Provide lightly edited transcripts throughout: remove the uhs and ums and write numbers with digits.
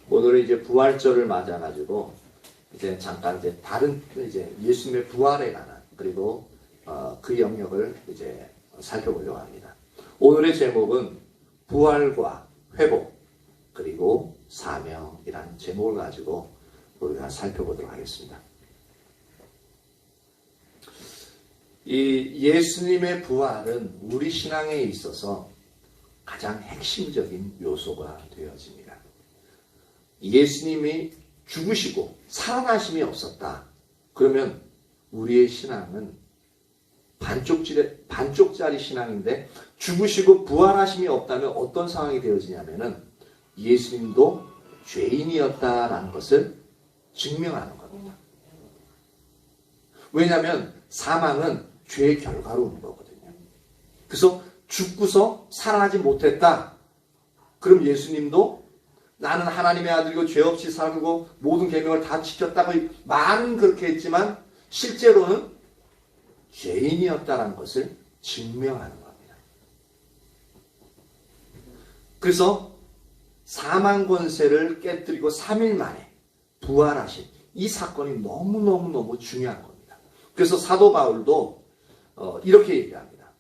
오늘은 이제 부활절을 맞아가지고 이제 잠깐 이제 다른 이제 예수님의 부활에 관한 그리고 그 영역을 이제 살펴보려고 합니다. 오늘의 제목은 부활과 회복 그리고 사명이라는 제목을 가지고 우리가 살펴보도록 하겠습니다. 이 예수님의 부활은 우리 신앙에 있어서 가장 핵심적인 요소가 되어집니다. 예수님이 죽으시고 살아나심이 없었다. 그러면 우리의 신앙은 반쪽짜리 신앙인데 죽으시고 부활하심이 없다면 어떤 상황이 되어지냐면은 예수님도 죄인이었다라는 것을 증명하는 겁니다. 왜냐하면 사망은 죄의 결과로 오는 거거든요. 그래서 죽고서 살아나지 못했다. 그럼 예수님도 나는 하나님의 아들이고 죄 없이 살고 모든 계명을 다 지켰다고 말은 그렇게 했지만 실제로는 죄인이었다는 것을 증명하는 겁니다. 그래서 사망 권세를 깨뜨리고 3일 만에 부활하신 이 사건이 너무너무 중요한 겁니다. 그래서 사도 바울도 이렇게 얘기합니다.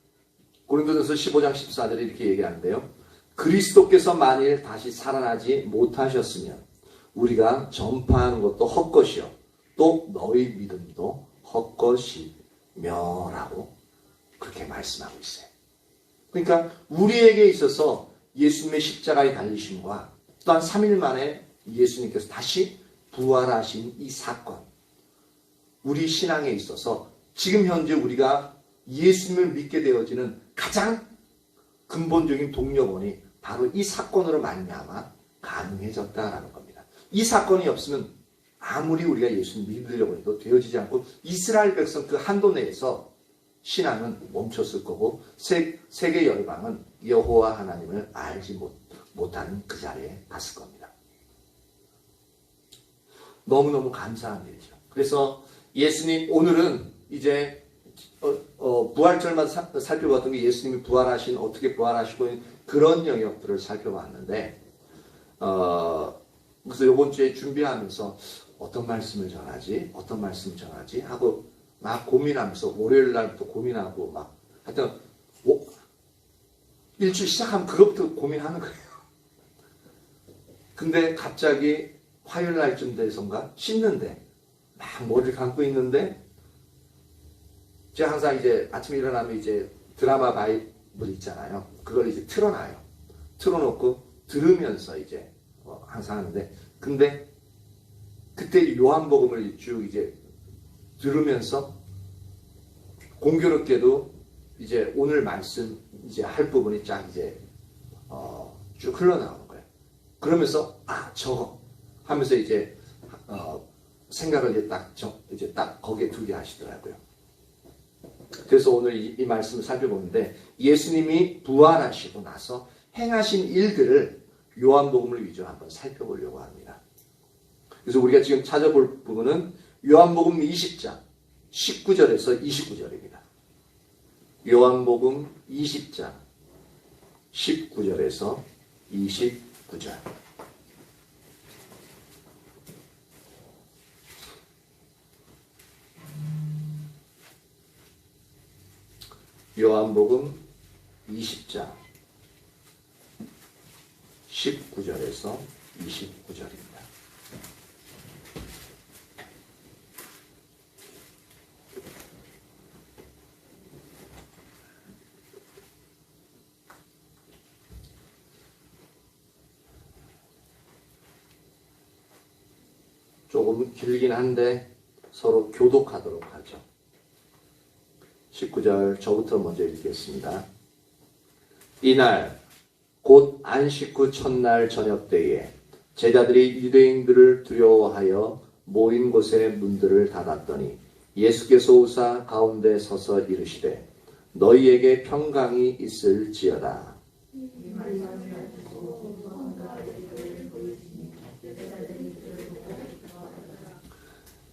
고린도전서 15장 14절에 이렇게 얘기하는데요. 그리스도께서 만일 다시 살아나지 못하셨으면 우리가 전파하는 것도 헛것이요 또 너희 믿음도 헛것이며라고 그렇게 말씀하고 있어요. 그러니까 우리에게 있어서 예수님의 십자가에 달리심과 또한 3일 만에 예수님께서 다시 부활하신 이 사건, 우리 신앙에 있어서 지금 현재 우리가 예수님을 믿게 되어지는 가장 근본적인 동력원이 바로 이 사건으로 말미암아 가능해졌다라는 겁니다. 이 사건이 없으면 아무리 우리가 예수님 믿으려고 해도 되어지지 않고 이스라엘 백성 그 한도 내에서 신앙은 멈췄을 거고 세계 열방은 여호와 하나님을 알지 못하는 그 자리에 갔을 겁니다. 너무너무 감사한 일이죠. 그래서 예수님 오늘은 이제 부활절만 살펴봤던 게 예수님이 부활하신 어떻게 부활하시고 그런 영역들을 살펴봤는데 그래서 이번 주에 준비하면서 어떤 말씀을 전하지 하고 막 고민하면서 월요일 날부터 고민하고 막 하여튼 일주일 시작하면 그것부터 고민하는 거예요. 근데 갑자기 화요일 날쯤 돼서인가 씻는데 막 머리를 감고 있는데 제가 항상 이제 아침에 일어나면 이제 드라마 바이블 있잖아요. 그걸 이제 틀어놔요. 틀어놓고 들으면서 이제 항상 하는데 근데 그때 요한복음을 쭉 이제 들으면서 공교롭게도 이제 오늘 말씀 이제 할 부분이 쫙 이제 쭉 흘러나오는 거예요. 그러면서 저거 하면서 이제 생각을 이제 딱 거기에 두게 하시더라고요. 그래서 오늘 이 말씀을 살펴보는데 예수님이 부활하시고 나서 행하신 일들을 요한복음을 위주로 한번 살펴보려고 합니다. 그래서 우리가 지금 찾아볼 부분은 요한복음 20장 19절에서 29절입니다. 요한복음 20장 19절에서 29절. 요한복음 20장 19절에서 29절입니다. 조금 길긴 한데 서로 교독하도록 하죠. 19절 저부터 먼저 읽겠습니다. 이날 곧 안식 후 첫날 저녁 때에 제자들이 유대인들을 두려워하여 모인 곳의 문들을 닫았더니 예수께서 오사 가운데 서서 이르시되 너희에게 평강이 있을지어다.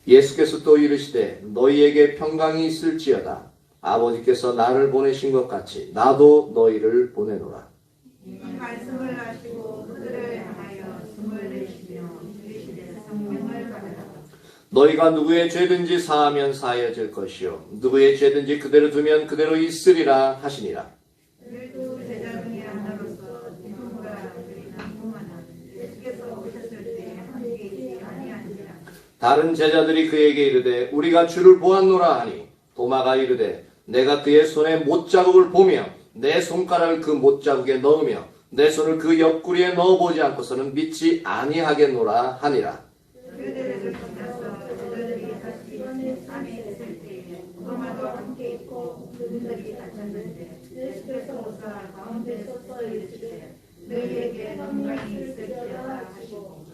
예수께서 또 이르시되 너희에게 평강이 있을지어다. 아버지께서 나를 보내신 것 같이 나도 너희를 보내노라. 이 말씀을 하시고 그들을 향하여 숨을 내쉬며 너희가 누구의 죄든지 사하면 사하여질 것이요 누구의 죄든지 그대로 두면 그대로 있으리라 하시니라. 그들도 제자 중에 하나로서 디도마가 그리 난무하나 예수께서 오셨을 때 함께 있지 아니하니라. 다른 제자들이 그에게 이르되 우리가 주를 보았노라 하니 도마가 이르되 내가 그의 손에 못자국을 보며 내 손가락을 그 못자국에 넣으며 내 손을 그 옆구리에 넣어보지 않고서는 믿지 아니하겠노라 하니라. 그들을 붙잡아서 제자들이 다시 안에 있을 때에 도마도 함께 있고 문들이 닫혔는데 예수께서 오사 가운데 서서 이르시되 너희에게 평강이 있을지어다 하시고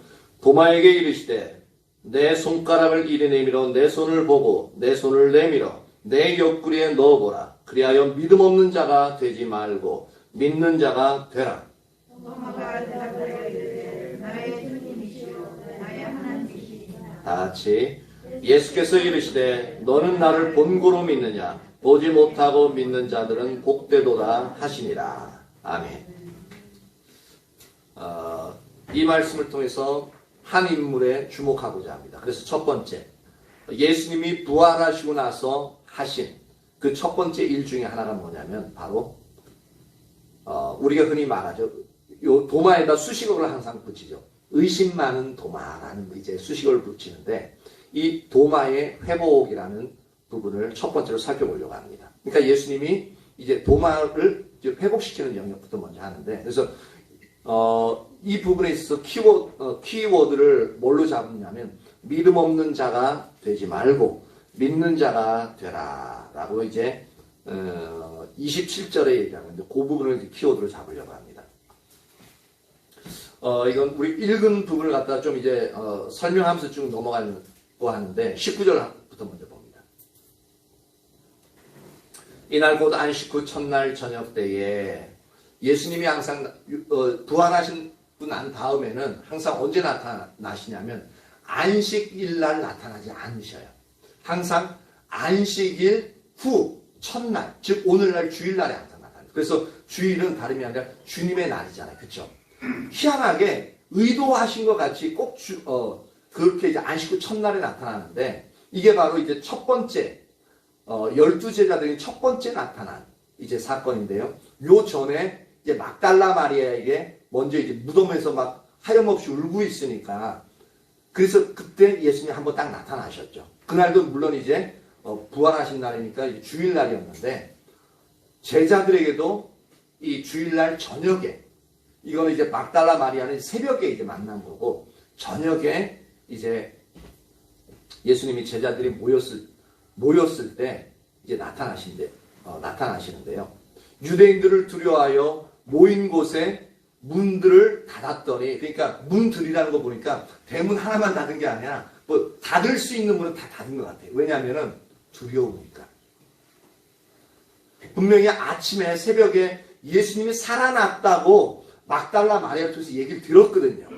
도마에게 이르시되 내 손가락을 이리 내밀어 내 손을 보고 내 손을 내밀어 내 옆구리에 넣어보라. 그리하여 믿음 없는 자가 되지 말고 믿는 자가 되라. 도마가 대답하여 이르되 나의 주님이시오 나의 하나님이시니라. 다 같이 예수께서 이르시되 너는 나를 본고로 믿느냐 보지 못하고 믿는 자들은 복되도다 하시니라. 아멘. 이 말씀을 통해서 한 인물에 주목하고자 합니다. 그래서 첫 번째, 예수님이 부활하시고 나서 하신 그 첫 번째 일 중에 하나가 뭐냐면 바로 우리가 흔히 말하죠. 요 도마에다 수식어를 항상 붙이죠. 의심 많은 도마라는 이제 수식어를 붙이는데 이 도마의 회복이라는 부분을 첫 번째로 살펴보려고 합니다. 그러니까 예수님이 이제 도마를 이제 회복시키는 영역부터 먼저 하는데 그래서 이 부분에 있어서 키워드를 뭘로 잡느냐면 믿음 없는 자가 되지 말고 믿는 자가 되라 라고 이제 27절에 얘기하는데 그 부분을 이제 키워드로 잡으려고 합니다. 이건 우리 읽은 부분을 갖다가 좀 이제 설명하면서 쭉 넘어가려고 하는데 19절부터 먼저 봅니다. 이날 곧 안식 후 첫날 저녁 때에 예수님이 항상 부활하신 난 다음에는 항상 언제 나타나시냐면 안식일날 나타나지 않으셔요. 항상 안식일 후 첫날, 즉 오늘날 주일날에 항상 나타나요. 그래서 주일은 다름이 아니라 주님의 날이잖아요. 그렇죠? 희한하게 의도하신 것 같이 꼭 그렇게 이제 안식 후 첫날에 나타나는데 이게 바로 이제 첫 번째 12제자들이 첫 번째 나타난 이제 사건인데요. 요 전에 이제 막달라 마리아에게 먼저 이제 무덤에서 막 하염없이 울고 있으니까 그래서 그때 예수님이 한번 딱 나타나셨죠. 그날도 물론 이제 부활하신 날이니까 이제 주일날이었는데 제자들에게도 이 주일날 저녁에 이거는 이제 막달라 마리아는 새벽에 이제 만난 거고 저녁에 이제 예수님이 제자들이 모였을 때 이제 나타나시는데요. 유대인들을 두려워하여 모인 곳에 문들을 닫았더니 그러니까 문들이라는 거 보니까 대문 하나만 닫은 게 아니라 뭐 닫을 수 있는 문은 다 닫은 것 같아요. 왜냐하면은 두려우니까. 분명히 아침에 새벽에 예수님이 살아났다고 막달라 마리아 통해서 얘기를 들었거든요.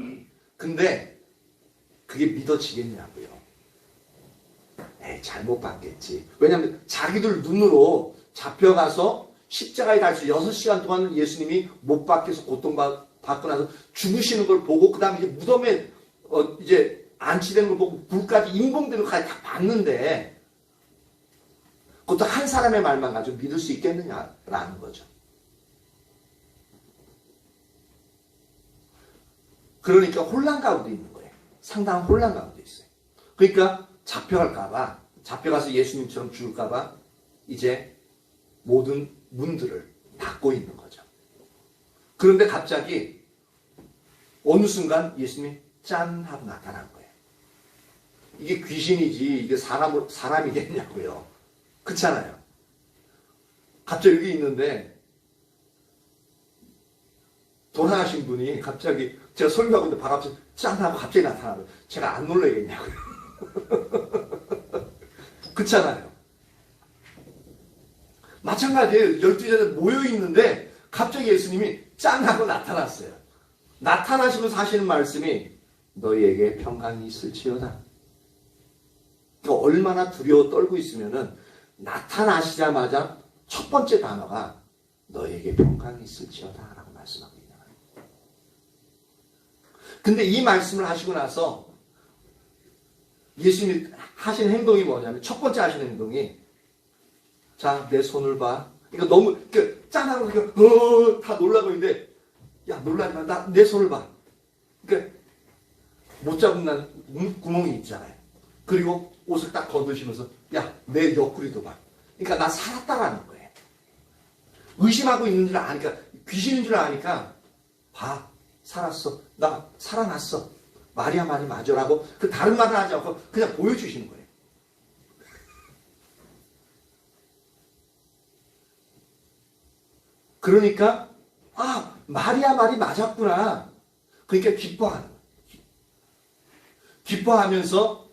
근데 그게 믿어지겠냐고요. 잘못 봤겠지. 왜냐하면 자기들 눈으로 잡혀가서 십자가에 달려서 6시간 동안 예수님이 못 박혀서 고통받고 나서 죽으시는 걸 보고 그 다음에 이제 무덤에 이제 안치되는 걸 보고 불까지 인공되는까지 다 봤는데 그것도 한 사람의 말만 가지고 믿을 수 있겠느냐라는 거죠. 그러니까 혼란 가운데 있는 거예요. 상당한 혼란 가운데 있어요. 그러니까 잡혀가서 예수님처럼 죽을까봐 이제 모든 문들을 닫고 있는 거죠. 그런데 갑자기 어느 순간 예수님이 짠 하고 나타난 거예요. 이게 귀신이지 이게 사람이겠냐고요. 그렇잖아요. 갑자기 여기 있는데 돌아가신 분이 갑자기 제가 설교하고 있는데 바로 앞에서 짠 하고 갑자기 나타나고 제가 안 놀라겠냐고요. 그렇잖아요. 마찬가지예요. 12제자 모여있는데 갑자기 예수님이 짠 하고 나타났어요. 나타나시면서 하시는 말씀이 너희에게 평강이 있을지어다. 그러니까 얼마나 두려워 떨고 있으면은 나타나시자마자 첫 번째 단어가 너희에게 평강이 있을지어다 라고 말씀하고 있는 거예요. 근데 이 말씀을 하시고 나서 예수님이 하신 행동이 뭐냐면 첫 번째 하신 행동이 자, 내 손을 봐. 이거 너무 짠하고 다 놀라고 있는데 야, 놀라지 마. 내 손을 봐. 그러니까 못 잡은 난 구멍이 있잖아요. 그리고 옷을 딱 걷으시면서 야, 내 옆구리도 봐. 그러니까 나 살았다라는 거예요. 의심하고 있는 줄 아니까, 귀신인 줄 아니까 봐, 살았어. 나 살아났어. 마리아 말이 맞아라고 그 다른 말을 하지 않고 그냥 보여주시는 거예요. 그러니까 아, 마리아 말이 맞았구나. 그러니까 기뻐하는 거예요. 기뻐하면서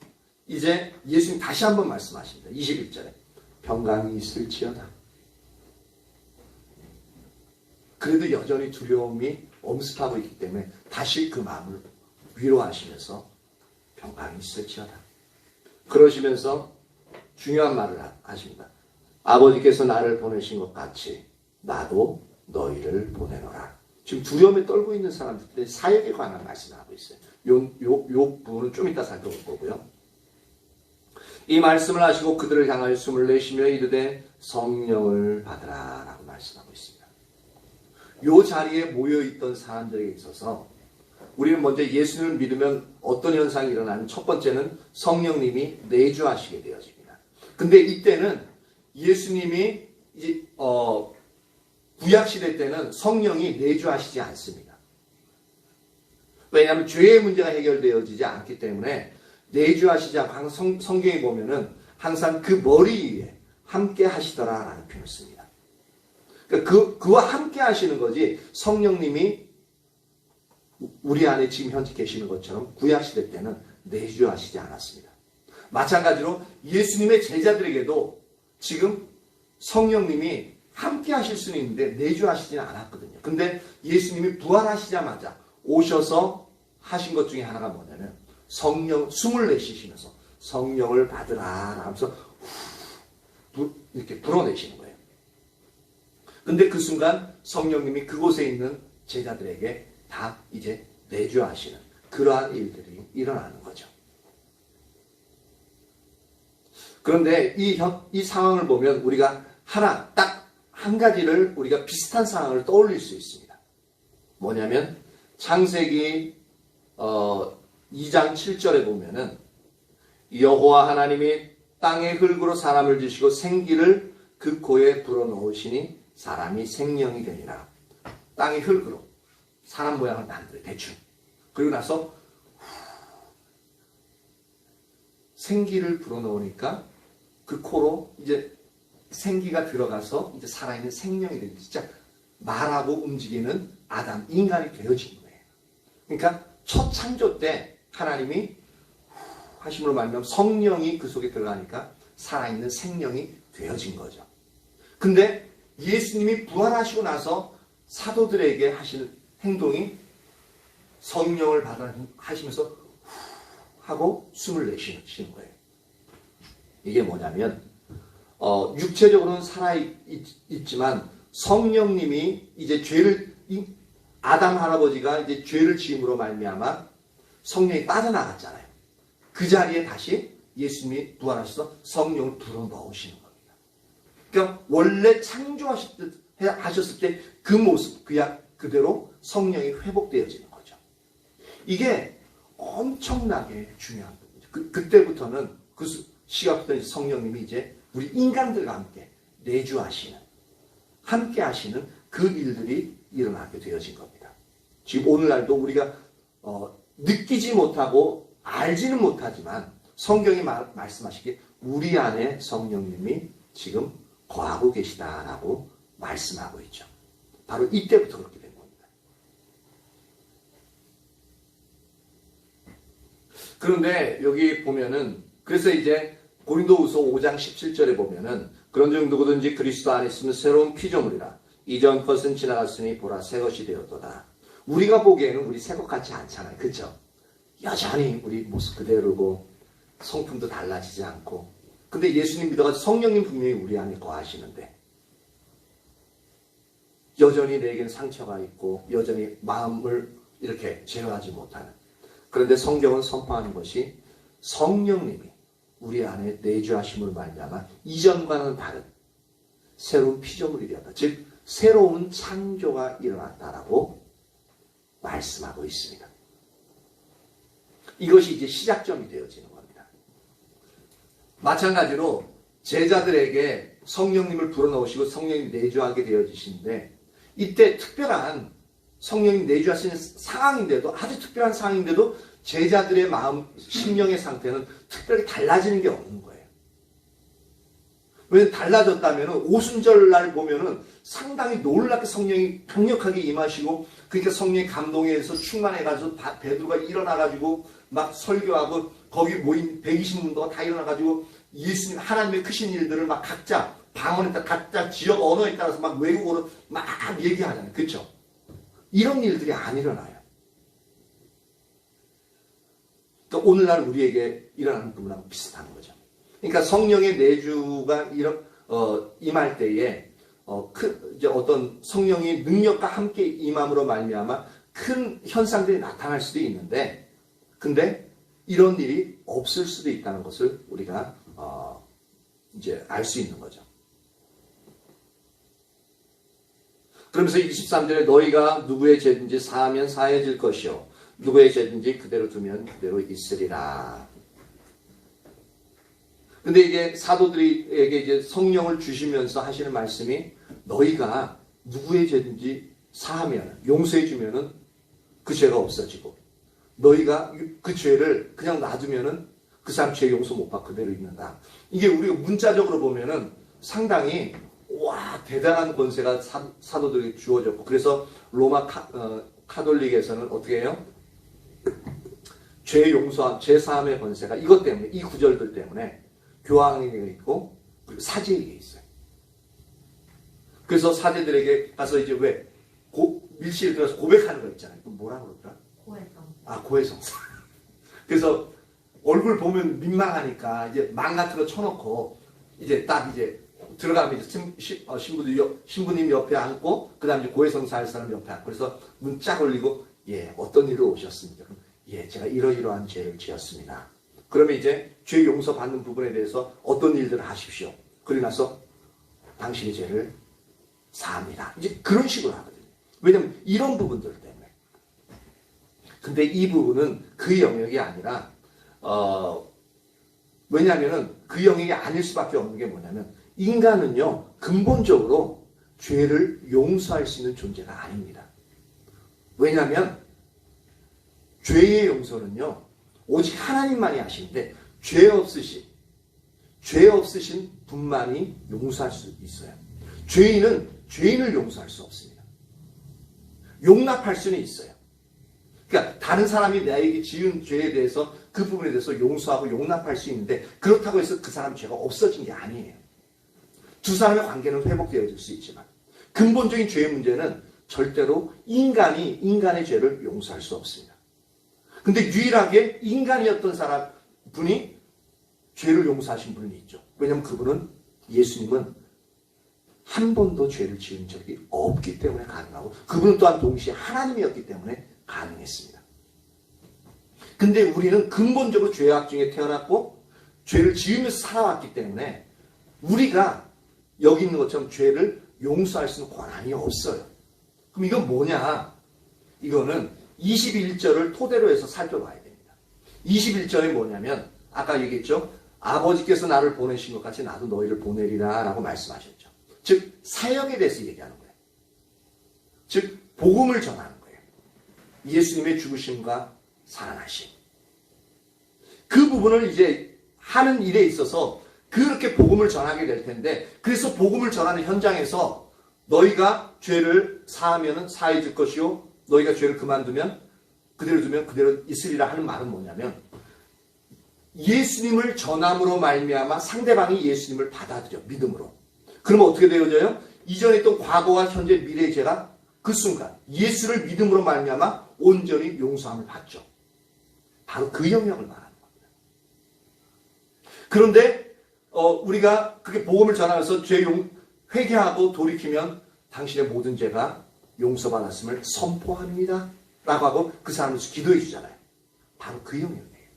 이제 예수님 다시 한번 말씀하십니다. 21절에 평강이 있을지어다. 그래도 여전히 두려움이 엄습하고 있기 때문에 다시 그 마음을 위로하시면서 평강이 있을지어다. 그러시면서 중요한 말을 하십니다. 아버지께서 나를 보내신 것 같이 나도 너희를 보내노라. 지금 두려움에 떨고 있는 사람들의 사역에 관한 말씀을 하고 있어요. 요 부분은 좀 이따 살펴볼 거고요. 이 말씀을 하시고 그들을 향하여 숨을 내쉬며 이르되 성령을 받으라 라고 말씀하고 있습니다. 요 자리에 모여있던 사람들에게 있어서 우리는 먼저 예수님을 믿으면 어떤 현상이 일어나면 첫 번째는 성령님이 내주하시게 되어집니다. 근데 이때는 예수님이 이제 구약시대 때는 성령이 내주하시지 않습니다. 왜냐하면 죄의 문제가 해결되어지지 않기 때문에 내주하시지 않고 항상 성경에 보면은 항상 그 머리 위에 함께 하시더라라는 표현을 씁니다. 그러니까 그와 함께 하시는 거지 성령님이 우리 안에 지금 현재 계시는 것처럼 구약시대 때는 내주하시지 않았습니다. 마찬가지로 예수님의 제자들에게도 지금 성령님이 함께 하실 수는 있는데 내주하시지는 않았거든요. 근데 예수님이 부활하시자마자 오셔서 하신 것 중에 하나가 뭐냐면 성령, 숨을 내쉬시면서 성령을 받으라 하면서 이렇게 불어내시는 거예요. 근데 그 순간 성령님이 그곳에 있는 제자들에게 다 이제 내주하시는 그러한 일들이 일어나는 거죠. 그런데 이 상황을 보면 우리가 딱 한 가지를 우리가 비슷한 상황을 떠올릴 수 있습니다. 뭐냐면 창세기 2장 7절에 보면은 여호와 하나님이 땅의 흙으로 사람을 지시고 생기를 그 코에 불어넣으시니 사람이 생명이 되니라. 땅의 흙으로 사람 모양을 만들어요. 대충. 그리고 나서 생기를 불어넣으니까 그 코로 이제 생기가 들어가서 이제 살아있는 생명이 되는 진짜 말하고 움직이는 아담, 인간이 되어진 거예요. 그러니까 첫 창조 때 하나님이 하심으로 말하면 성령이 그 속에 들어가니까 살아있는 생명이 되어진 거죠. 근데 예수님이 부활하시고 나서 사도들에게 하시는 행동이 성령을 받아 하시면서 하고 숨을 내쉬는 거예요. 이게 뭐냐면 육체적으로는 살아있지만 성령님이 이제 아담 할아버지가 이제 죄를 지음으로 말미암아 성령이 빠져나갔잖아요. 그 자리에 다시 예수님이 부활하셔서 성령을 불어넣으시는 겁니다. 그러니까 원래 창조하셨을 때 그 모습, 그대로 성령이 회복되어지는 거죠. 이게 엄청나게 중요한 겁니다. 그때부터는 그 시각부터 성령님이 이제 우리 인간들과 함께 내주하시는, 함께 하시는 그 일들이 일어나게 되어진 겁니다. 지금 오늘날도 우리가 느끼지 못하고 알지는 못하지만 성경이 말씀하시기에 우리 안에 성령님이 지금 거하고 계시다라고 말씀하고 있죠. 바로 이때부터 그렇게 된 겁니다. 그런데 여기 보면은 그래서 이제 고린도후서 5장 17절에 보면은 그런즉 누구든지 그리스도 안에 있으면 새로운 피조물이라 이전 것은 지나갔으니 보라 새 것이 되었도다. 우리가 보기에는 우리 새 것 같지 않잖아요. 그렇죠? 여전히 우리 모습 그대로고 성품도 달라지지 않고 근데 예수님 믿어가지고 성령님 분명히 우리 안에 거하시는데 여전히 내게는 상처가 있고 여전히 마음을 이렇게 제어하지 못하는 그런데 성경은 선포하는 것이 성령님이 우리 안에 내주하심을 말미암아 이전과는 다른 새로운 피조물이 되었다. 즉 새로운 창조가 일어났다라고 말씀하고 있습니다. 이것이 이제 시작점이 되어지는 겁니다. 마찬가지로 제자들에게 성령님을 불어넣으시고 성령님이 내주하게 되어지시는데 이때 특별한 성령님 내주하시는 상황인데도 아주 특별한 상황인데도 제자들의 마음, 심령의 상태는 특별히 달라지는 게 없는 거예요. 왜 달라졌다면 오순절날 보면은 상당히 놀랍게 성령이 강력하게 임하시고 그러니까 성령의 감동에 의해서 충만해가지고 베드로가 일어나가지고 막 설교하고 거기 모인 120문도가 다 일어나가지고 예수님 하나님의 크신 일들을 막 각자 방언에 따라 각자 지역 언어에 따라서 막 외국어로 막 얘기하잖아요. 그렇죠? 이런 일들이 안 일어나요. 그러니까 오늘날 우리에게 일어나는 부분하고 비슷한 거죠. 그러니까 성령의 내주가 임할 때에 이제 어떤 성령의 능력과 함께 임함으로 말미암아 큰 현상들이 나타날 수도 있는데, 근데 이런 일이 없을 수도 있다는 것을 우리가 이제 알 수 있는 거죠. 그러면서 23절에 너희가 누구의 죄든지 사하면 사해질 것이요 누구의 죄든지 그대로 두면 그대로 있으리라. 근데 이게 사도들에게 이제 성령을 주시면서 하시는 말씀이 너희가 누구의 죄든지 사하면 용서해 주면은 그 죄가 없어지고 너희가 그 죄를 그냥 놔두면은 그 사람 죄 용서 못 받고 그대로 있는다. 이게 우리가 문자적으로 보면은 상당히 와 대단한 권세가 사도들에게 주어졌고 그래서 로마 카톨릭에서는 어떻게 해요? 죄 용서, 죄 사함의 권세가 이것 때문에 이 구절들 때문에 교황에게 있고 그리고 사제에게 있어요. 그래서 사제들에게 가서 이제 왜 밀실에 들어가서 고백하는 거 있잖아요. 그럼 뭐라 그러더라? 고해성사. 고해성사. 그래서 얼굴 보면 민망하니까 이제 망 같은 거 쳐놓고 이제 딱 이제 들어가면 이제 신부님 옆에 앉고 그다음에 이제 고해성사 할 사람 옆에 앉고 그래서 문 쫙 올리고 예 어떤 일로 오셨습니까? 예 제가 이러이러한 죄를 지었습니다. 그러면 이제 죄 용서 받는 부분에 대해서 어떤 일들을 하십시오. 그러고 나서 당신의 죄를 사합니다. 이제 그런 식으로 하거든요. 왜냐하면 이런 부분들 때문에. 근데 이 부분은 그 영역이 아니라 왜냐하면 그 영역이 아닐 수밖에 없는 게 뭐냐면 인간은요 근본적으로 죄를 용서할 수 있는 존재가 아닙니다. 왜냐하면 죄의 용서는요 오직 하나님만이 하시는데 죄 없으신 분만이 용서할 수 있어요. 죄인은 죄인을 용서할 수 없습니다. 용납할 수는 있어요. 그러니까 다른 사람이 나에게 지은 죄에 대해서 그 부분에 대해서 용서하고 용납할 수 있는데 그렇다고 해서 그 사람 죄가 없어진 게 아니에요. 두 사람의 관계는 회복되어질 수 있지만 근본적인 죄의 문제는 절대로 인간이 인간의 죄를 용서할 수 없습니다. 근데 유일하게 인간이었던 분이 죄를 용서하신 분이 있죠. 왜냐하면 그분은 예수님은 한 번도 죄를 지은 적이 없기 때문에 가능하고 그분은 또한 동시에 하나님이었기 때문에 가능했습니다. 근데 우리는 근본적으로 죄악 중에 태어났고 죄를 지으면서 살아왔기 때문에 우리가 여기 있는 것처럼 죄를 용서할 수 있는 권한이 없어요. 그럼 이건 뭐냐? 이거는 21절을 토대로 해서 살펴봐야 됩니다. 21절이 뭐냐면 아까 얘기했죠. 아버지께서 나를 보내신 것 같이 나도 너희를 보내리라 라고 말씀하셨죠. 즉 사역에 대해서 얘기하는 거예요. 즉 복음을 전하는 거예요. 예수님의 죽으심과 살아나심. 그 부분을 이제 하는 일에 있어서 그렇게 복음을 전하게 될 텐데 그래서 복음을 전하는 현장에서 너희가 죄를 사하면 사해질 것이요 너희가 죄를 그만두면 그대로 두면 그대로 있으리라 하는 말은 뭐냐면 예수님을 전함으로 말미암아 상대방이 예수님을 받아들여 믿음으로. 그러면 어떻게 되어져요? 이전에 있던 과거와 현재 미래의 죄가 그 순간 예수를 믿음으로 말미암아 온전히 용서함을 받죠. 바로 그 영역을 말하는 겁니다. 그런데 우리가 그렇게 복음을 전하면서 회개하고 돌이키면 당신의 모든 죄가 용서받았음을 선포합니다. 라고 하고 그 사람을 기도해 주잖아요. 바로 그 영역이에요.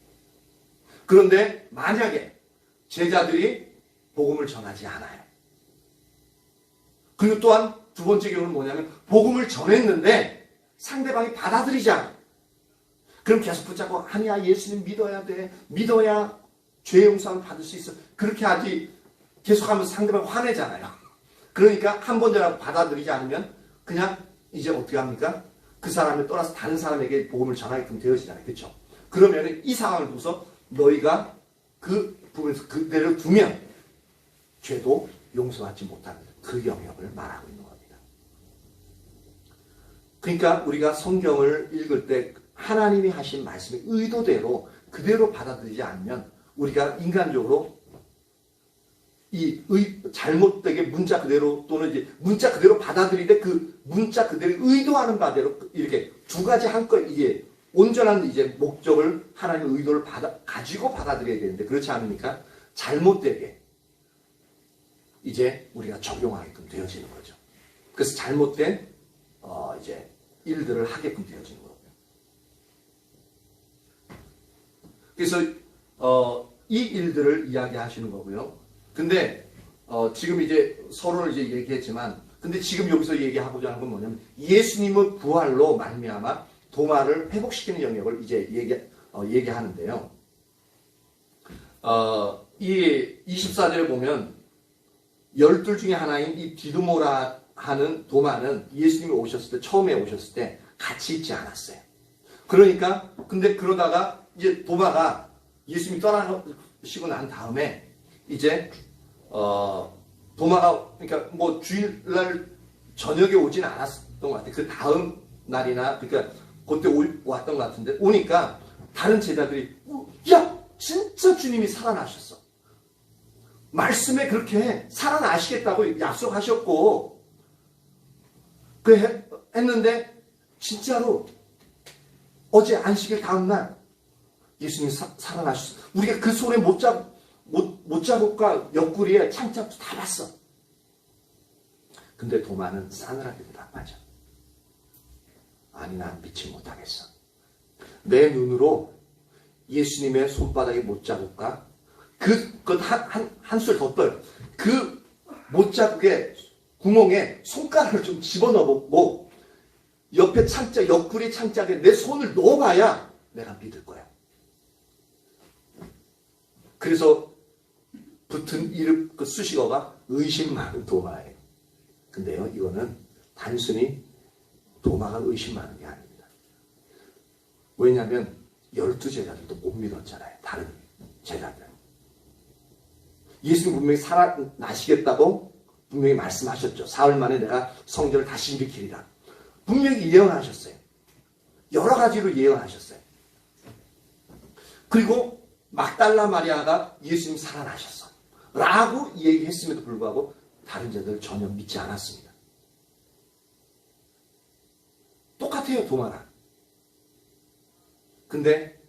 그런데 만약에 제자들이 복음을 전하지 않아요. 그리고 또한 두 번째 경우는 뭐냐면 복음을 전했는데 상대방이 받아들이지 않아요. 그럼 계속 붙잡고 아니야 예수님 믿어야 돼. 믿어야 죄 용서를 받을 수 있어. 그렇게 하지 계속하면서 상대방 화내잖아요. 그러니까 한 번이라도 받아들이지 않으면 그냥 이제 어떻게 합니까? 그 사람을 떠나서 다른 사람에게 복음을 전하게끔 되어지잖아요. 그렇죠? 그러면 이 상황을 보고서 너희가 그 부분에서 그대로 두면 죄도 용서받지 못하는 그 영역을 말하고 있는 겁니다. 그러니까 우리가 성경을 읽을 때 하나님이 하신 말씀의 의도대로 그대로 받아들이지 않으면 우리가 인간적으로 잘못되게 문자 그대로 또는 이제 문자 그대로 받아들이되 그 문자 그대로 의도하는 바대로 이렇게 두 가지 한껏 이게 온전한 이제 목적을 하나님의 의도를 가지고 받아들여야 되는데 그렇지 않으니까 잘못되게 이제 우리가 적용하게끔 되어지는 거죠. 그래서 잘못된 이제 일들을 하게끔 되어지는 거고요. 그래서 이 일들을 이야기하시는 거고요. 근데 지금 이제 서로를 이제 얘기했지만, 근데 지금 여기서 얘기하고자 하는 건 뭐냐면 예수님의 부활로 말미암아 도마를 회복시키는 영역을 이제 얘기하는데요. 이 24절에 보면 12 중에 하나인 이 디두모라 하는 도마는 예수님이 오셨을 때 처음에 오셨을 때 같이 있지 않았어요. 그러니까 근데 그러다가 이제 도마가 예수님이 떠나시고 난 다음에 이제 도마가 그러니까 뭐 주일날 저녁에 오진 않았던 것 같아요. 그 다음 날이나 그러니까 그때 왔던 것 같은데 오니까 다른 제자들이 야 진짜 주님이 살아나셨어. 말씀에 그렇게 살아나시겠다고 약속하셨고 했는데 진짜로 어제 안식일 다음날 예수님이 살아나셨어. 우리가 그 손에 못자국과 옆구리에 창자국 다 봤어. 근데 도마는 싸늘하게 대답하죠. 아니 난 믿지 못하겠어. 내 눈으로 예수님의 손바닥에 못자국과 한술 더 떠요. 그 못자국의 구멍에 손가락을 좀 집어넣어보고 옆에 창자, 옆구리 창자에 내 손을 넣어봐야 내가 믿을 거야. 그래서 붙은 이름, 그 수식어가 의심 많은 도마예요. 근데요, 이거는 단순히 도마가 의심 많은 게 아닙니다. 왜냐하면 12제자들도 못 믿었잖아요. 다른 제자들. 예수님 분명히 살아나시겠다고 분명히 말씀하셨죠. 사흘 만에 내가 성전을 다시 일으키리라. 분명히 예언하셨어요. 여러 가지로 예언하셨어요. 그리고 막달라 마리아가 예수님 살아나셨어. 라고 얘기했음에도 불구하고 다른 제자들 전혀 믿지 않았습니다. 똑같아요, 도마랑. 근데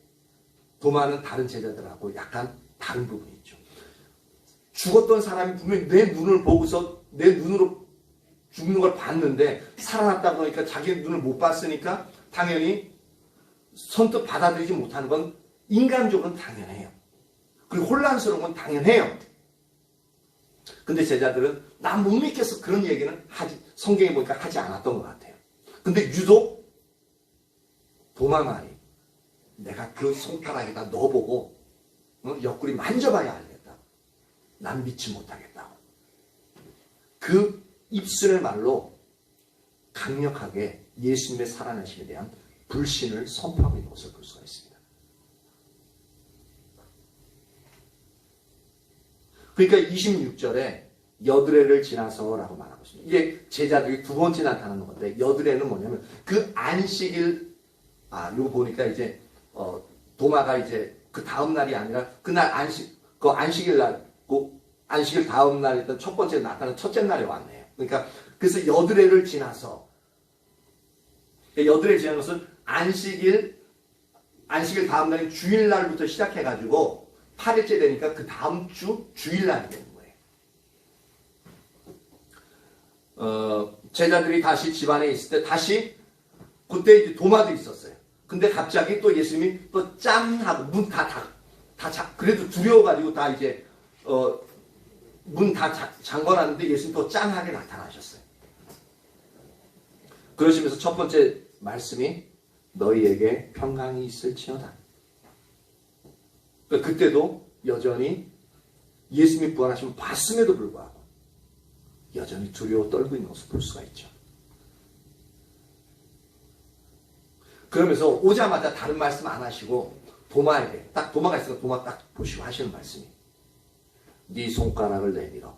도마는 다른 제자들하고 약간 다른 부분이 있죠. 죽었던 사람이 분명히 내 눈을 보고서 내 눈으로 죽는 걸 봤는데 살아났다고 그러니까 자기 눈을 못 봤으니까 당연히 선뜻 받아들이지 못하는 건 인간적으로는 당연해요. 그리고 혼란스러운 건 당연해요. 근데 제자들은 난 못 믿겠어. 그런 얘기는 성경에 보니까 하지 않았던 것 같아요. 근데 유독 도마만이 내가 그 손가락에다 넣어보고 옆구리 만져봐야 알겠다. 난 믿지 못하겠다고. 그 입술의 말로 강력하게 예수님의 살아나심에 대한 불신을 선포하고 있는 것을 볼 수가 있습니다. 그러니까 26절에 여드레를 지나서라고 말하고 있습니다. 이게 제자들이 두 번째 나타나는 건데 여드레는 뭐냐면 그 안식일 이거 보니까 이제 도마가 이제 그 다음 날이 아니라 그날 안식일 날 안식일 다음 날 일단 첫 번째 나타나는 첫째 날에 왔네요. 그러니까 그래서 여드레를 지나서 여드레를 지나는 것은 안식일 다음 날인 주일날부터 시작해가지고 8일째 되니까 그 다음 주 주일날이 되는 거예요. 제자들이 다시 집안에 있을 때 다시 그때 이제 도마도 있었어요. 근데 갑자기 또 예수님이 또 짠 하고 문 다 그래도 두려워가지고 다 이제 문 다 잠궈놨는데 예수님 더 짱하게 나타나셨어요. 그러시면서 첫 번째 말씀이 너희에게 평강이 있을지어다. 그러니까 그때도 여전히 예수님이 부활하시면 봤음에도 불구하고 여전히 두려워 떨고 있는 것을 볼 수가 있죠. 그러면서 오자마자 다른 말씀 안 하시고 도마에게 딱 도마가 있으니까 도마 딱 보시고 하시는 말씀이 네 손가락을 내밀어.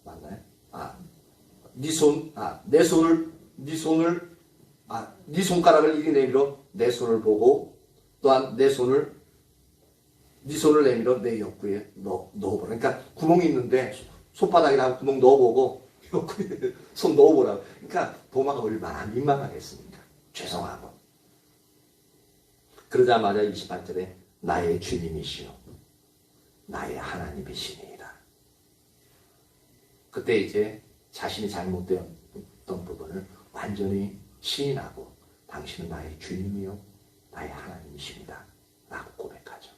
맞나요? 네 손가락을 이리 내밀어 내 손을 보고 또한 네 손을 내밀어 내 옆구리에 넣어보라. 그러니까 구멍이 있는데 손바닥에다가 구멍 넣어보고 옆구리에 손 넣어보라고. 그러니까 도마가 얼마나 민망하겠습니까? 죄송하고. 그러자마자 28절에 나의 주님이시여 나의 하나님이시니이다. 그때 이제 자신이 잘못되었던 부분을 완전히 시인하고 당신은 나의 주님이요 나의 하나님이십니다 라고 고백하죠.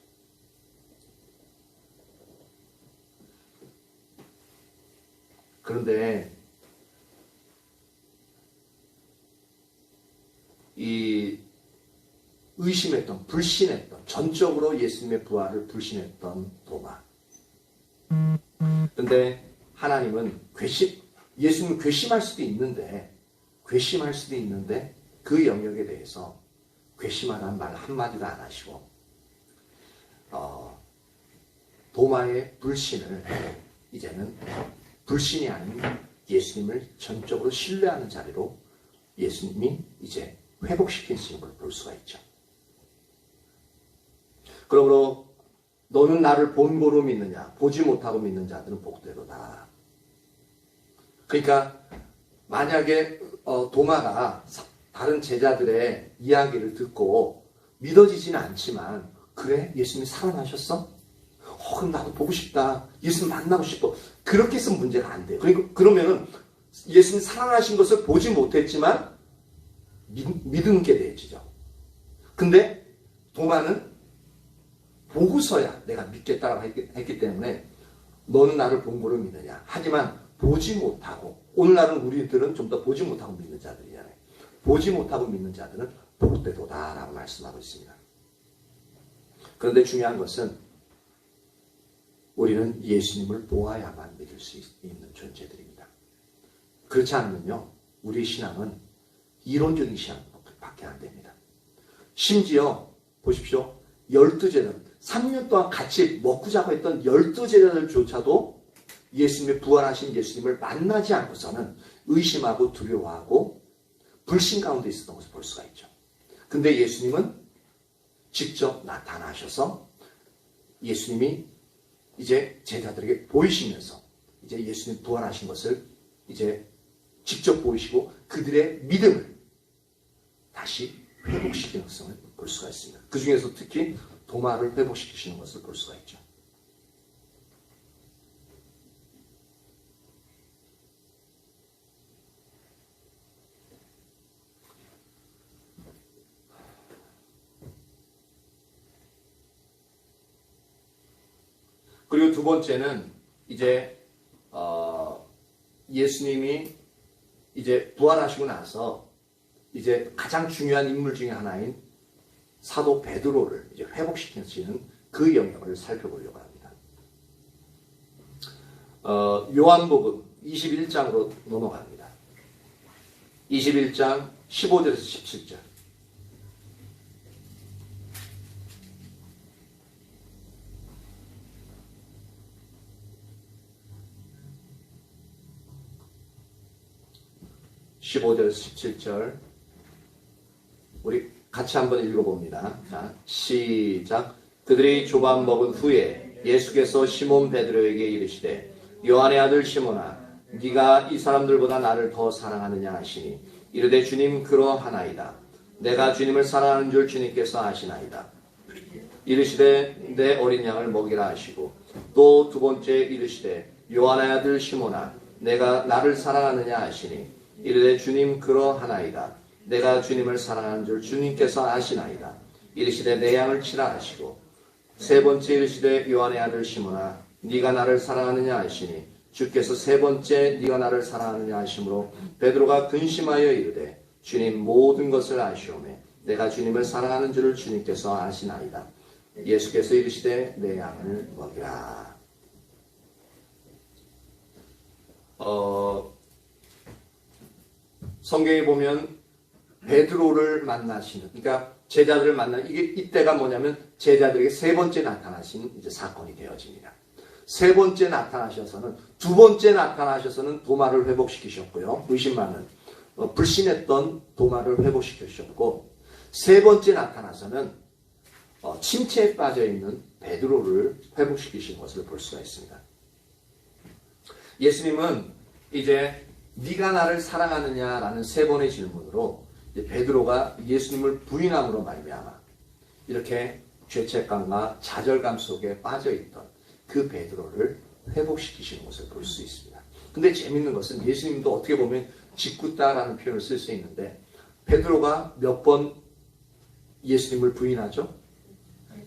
그런데 이 의심했던, 불신했던, 전적으로 예수님의 부활을 불신했던 도마. 그런데 하나님은 예수님은 괘씸할 수도 있는데 그 영역에 대해서 괘씸하다는 말 한마디도 안 하시고 도마의 불신을 이제는 불신이 아닌 예수님을 전적으로 신뢰하는 자리로 예수님이 이제 회복시키시는 걸 볼 수가 있죠. 그러므로 너는 나를 본고로 믿느냐 보지 못하고 믿는 자들은 복되도다. 그러니까 만약에 도마가 다른 제자들의 이야기를 듣고 믿어지지는 않지만 그래? 예수님이 살아나셨어? 그럼 나도 보고 싶다. 예수님 만나고 싶어. 그렇게 해서는 문제가 안 돼요. 그러면은 예수님 살아나신 것을 보지 못했지만 믿게 되어지죠. 근데 도마는 보고서야 내가 믿겠다고 했기 때문에 너는 나를 본고로 믿느냐. 하지만 보지 못하고 오늘날은 우리들은 좀 더 보지 못하고 믿는 자들이잖아요. 보지 못하고 믿는 자들은 복되도다 라고 말씀하고 있습니다. 그런데 중요한 것은 우리는 예수님을 보아야만 믿을 수 있는 존재들입니다. 그렇지 않으면요 우리의 신앙은 이론적인 신앙밖에 안 됩니다. 심지어 보십시오. 12제자들 3년 동안 같이 먹고 자고 했던 12제자들조차도 예수님의 부활하신 예수님을 만나지 않고서는 의심하고 두려워하고 불신 가운데 있었던 것을 볼 수가 있죠. 근데 예수님은 직접 나타나셔서 예수님이 이제 제자들에게 보이시면서 이제 예수님 부활하신 것을 이제 직접 보이시고 그들의 믿음을 다시 회복시키는 것을 볼 수가 있습니다. 그 중에서 특히 도마를 회복시키시는 것을 볼 수가 있죠. 그리고 두 번째는 이제 예수님이 이제 부활하시고 나서 이제 가장 중요한 인물 중에 하나인 사도 베드로를 이제 회복시키시는 그 영역을 살펴보려고 합니다. 요한복음 21장으로 넘어갑니다. 21장 15절에서 17절. (15절에서 17절) 우리 같이 한번 읽어봅니다. 자, 시작. 그들이 조반 먹은 후에 예수께서 시몬 베드로에게 이르시되 요한의 아들 시몬아 네가 이 사람들보다 나를 더 사랑하느냐 하시니 이르되 주님 그러하나이다. 내가 주님을 사랑하는 줄 주님께서 아시나이다. 이르시되 내 어린 양을 먹이라 하시고 또 두 번째 이르시되 요한의 아들 시몬아 내가 나를 사랑하느냐 하시니 이르되 주님 그러하나이다. 내가 주님을 사랑하는 줄 주님께서 아시나이다. 이르시되 내 양을 치라 하시고 세 번째 이르시되 요한의 아들 시몬아 네가 나를 사랑하느냐 하시니 주께서 세 번째 네가 나를 사랑하느냐 하시므로 베드로가 근심하여 이르되 주님 모든 것을 아시오매 내가 주님을 사랑하는 줄을 주님께서 아시나이다. 예수께서 이르시되 내 양을 먹이라. 성경에 보면 베드로를 만나시는, 그러니까 제자들을 만나는, 이때가 뭐냐면 제자들에게 세 번째 나타나신 이제 사건이 되어집니다. 세 번째 나타나셔서는, 두 번째 나타나셔서는 도마를 회복시키셨고요. 의심 많은, 불신했던 도마를 회복시키셨고, 세 번째 나타나서는 침체에 빠져있는 베드로를 회복시키신 것을 볼 수가 있습니다. 예수님은 이제 네가 나를 사랑하느냐라는 세 번의 질문으로 베드로가 예수님을 부인함으로 말미암아 이렇게 죄책감과 좌절감 속에 빠져있던 그 베드로를 회복시키시는 것을 볼 수 있습니다. 근데 재밌는 것은 예수님도 어떻게 보면 짓궂다라는 표현을 쓸 수 있는데 베드로가 몇 번 예수님을 부인하죠?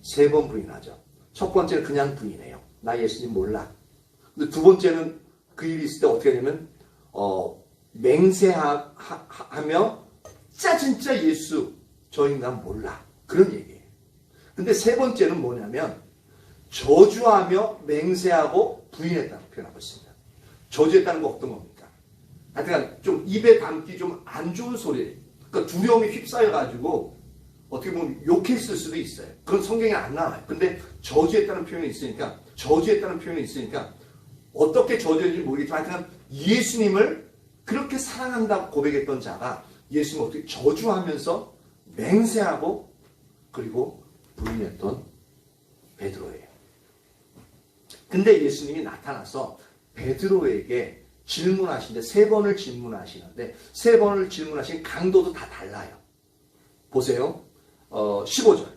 세 번 부인하죠. 첫 번째는 그냥 부인해요. 나 예수님 몰라. 근데 두 번째는 그 일이 있을 때 어떻게 되냐면 맹세하며 진짜 예수 저 인간 몰라. 그런 얘기예요. 근데 세 번째는 뭐냐면 저주하며 맹세하고 부인했다고 표현하고 있습니다. 저주했다는 거 어떤 겁니까? 하여튼 좀 입에 담기 좀 안 좋은 소리. 그러니까 두려움이 휩싸여가지고 어떻게 보면 욕했을 수도 있어요. 그건 성경에 안 나와요. 근데 저주했다는 표현이 있으니까 어떻게 저주했는지 모르겠지만 하여튼 예수님을 그렇게 사랑한다고 고백했던 자가 예수님을 어떻게 저주하면서 맹세하고 그리고 부인했던 베드로예요. 근데 예수님이 나타나서 베드로에게 질문하시는데 세 번을 질문하시는데 세 번을 질문하신 강도도 다 달라요. 보세요. 15절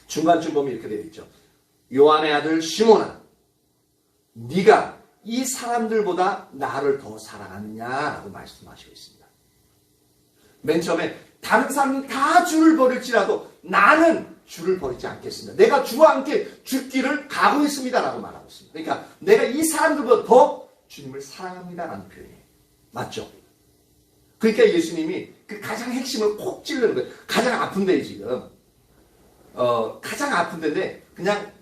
중간쯤 보면 이렇게 되어 있죠. 요한의 아들 시몬아 네가 이 사람들보다 나를 더 사랑하느냐라고 말씀하시고 있습니다. 맨 처음에 다른 사람은 다 주를 버릴지라도 나는 주를 버리지 않겠습니다. 내가 주와 함께 죽기를 각오했습니다라고 말하고 있습니다. 그러니까 내가 이 사람들보다 더 주님을 사랑합니다라는 표현이에요. 맞죠? 그러니까 예수님이 그 가장 핵심을 콕 찌르는 거예요. 가장 아픈데 지금 가장 아픈 데인데 그냥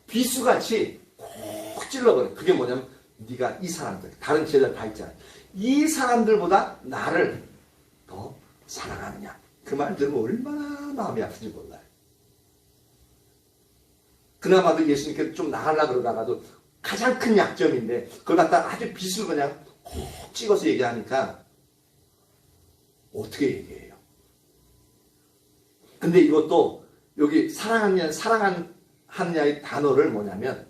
비수같이 콕 찔러버려요. 그게 뭐냐면 네가 이 사람들 다른 제자들 다 있잖아요. 이 사람들보다 나를 더 사랑하느냐. 그 말 들으면 얼마나 마음이 아픈지 몰라요. 그나마도 예수님께서 좀 나가려고 그러다가도 가장 큰 약점인데 그걸 갖다 아주 비수로 그냥 콕 찍어서 얘기하니까 어떻게 얘기해요? 근데 이것도 여기 사랑하느냐의 단어를 뭐냐면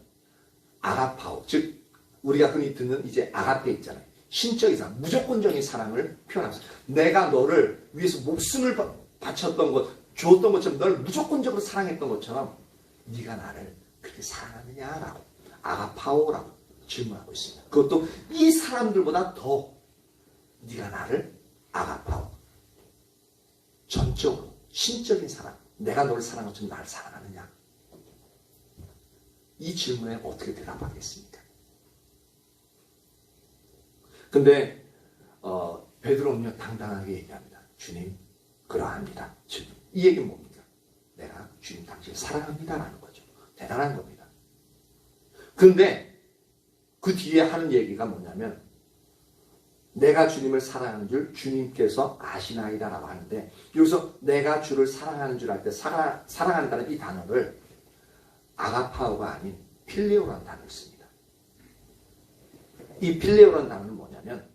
아가파오, 즉 우리가 흔히 듣는 이제 아가페 있잖아요. 신적인 사랑, 무조건적인 사랑을 표현합니다. 내가 너를 위해서 목숨을 바쳤던 것, 주었던 것처럼 너를 무조건적으로 사랑했던 것처럼 네가 나를 그렇게 사랑하느냐라고 아가파오라고 질문하고 있습니다. 그것도 이 사람들보다 더 네가 나를 아가파오, 전적으로 신적인 사랑, 내가 너를 사랑한 것처럼 나를 사랑하느냐. 이 질문에 어떻게 대답하겠습니까? 근데 베드로는요 당당하게 얘기합니다. 주님 그러합니다. 즉 이 얘기는 뭡니까? 내가 주님 당신을 사랑합니다라는 거죠. 대단한 겁니다. 그런데 그 뒤에 하는 얘기가 뭐냐면 내가 주님을 사랑하는 줄 주님께서 아시나이다라고 하는데 여기서 내가 주를 사랑하는 줄 알 때 사랑한다는 이 단어를 아가파오가 아닌 필레오라는 단어를 씁니다. 이 필레오라는 단어는 뭐냐면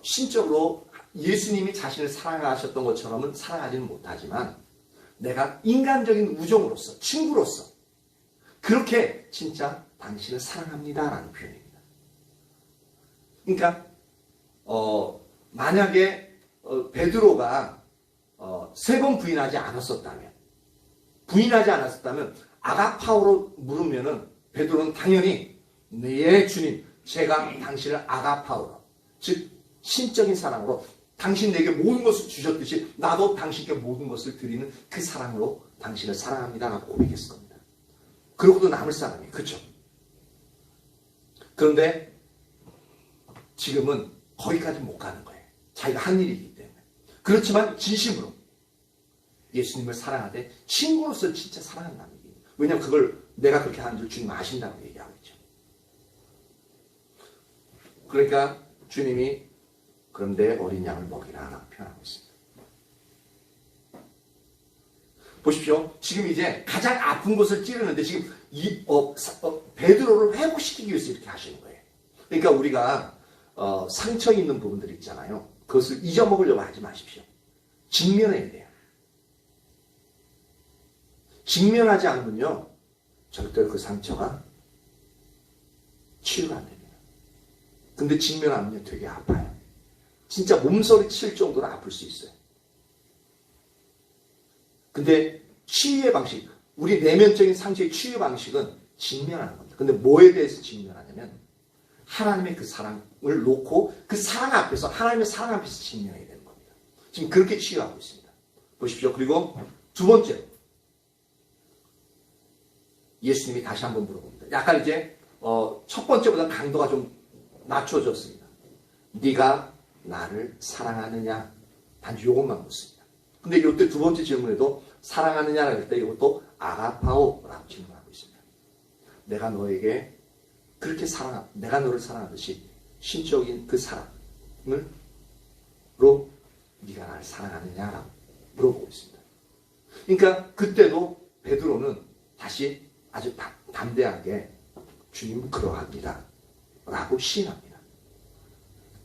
신적으로 예수님이 자신을 사랑하셨던 것처럼은 사랑하지는 못하지만 내가 인간적인 우정으로서 친구로서 그렇게 진짜 당신을 사랑합니다라는 표현입니다. 그러니까 만약에 베드로가 세 번 부인하지 않았었다면 아가파오로 물으면은 베드로는 당연히 네 주님 제가 당신을 아가파오로 즉 신적인 사랑으로 당신 내게 모든 것을 주셨듯이 나도 당신께 모든 것을 드리는 그 사랑으로 당신을 사랑합니다 라고 고백했을 겁니다. 그러고도 남을 사람이에요. 그렇죠? 그런데 지금은 거기까지 못 가는 거예요. 자기가 한 일이기 때문에. 그렇지만 진심으로 예수님을 사랑하되 친구로서 진짜 사랑한다는 얘기예요. 왜냐하면 그걸 내가 그렇게 하는 줄 주님 아신다고 얘기하고 있죠. 그러니까 주님이 그럼 내 어린 양을 먹이라 라고 표현하고 있습니다. 보십시오. 지금 이제 가장 아픈 곳을 찌르는데 지금 베드로를 회복시키기 위해서 이렇게 하시는 거예요. 그러니까 우리가 상처 있는 부분들 있잖아요. 그것을 잊어먹으려고 하지 마십시오. 직면해야 돼요. 직면하지 않으면요. 절대로 그 상처가 치유가 안 됩니다. 근데 직면하면 되게 아파요. 진짜 몸서리 칠 정도로 아플 수 있어요. 근데 치유의 방식, 우리 내면적인 상처의 치유 방식은 직면하는 겁니다. 근데 뭐에 대해서 직면하냐면 하나님의 그 사랑을 놓고 그 사랑 앞에서 하나님의 사랑 앞에서 직면해야 되는 겁니다. 지금 그렇게 치유하고 있습니다. 보십시오. 그리고 두 번째, 예수님이 다시 한번 물어봅니다. 약간 이제 첫 번째보다 강도가 좀 낮춰졌습니다. 네가 나를 사랑하느냐? 단지 이것만 묻습니다. 근데 이때 두 번째 질문에도 사랑하느냐라고 할 때 이것도 아가파오라고 질문하고 있습니다. 내가 너에게 그렇게 내가 너를 사랑하듯이 신적인 그 사랑으로 네가 나를 사랑하느냐라고 물어보고 있습니다. 그러니까 그때도 베드로는 다시 아주 담대하게 주님 그러합니다 라고 시인합니다.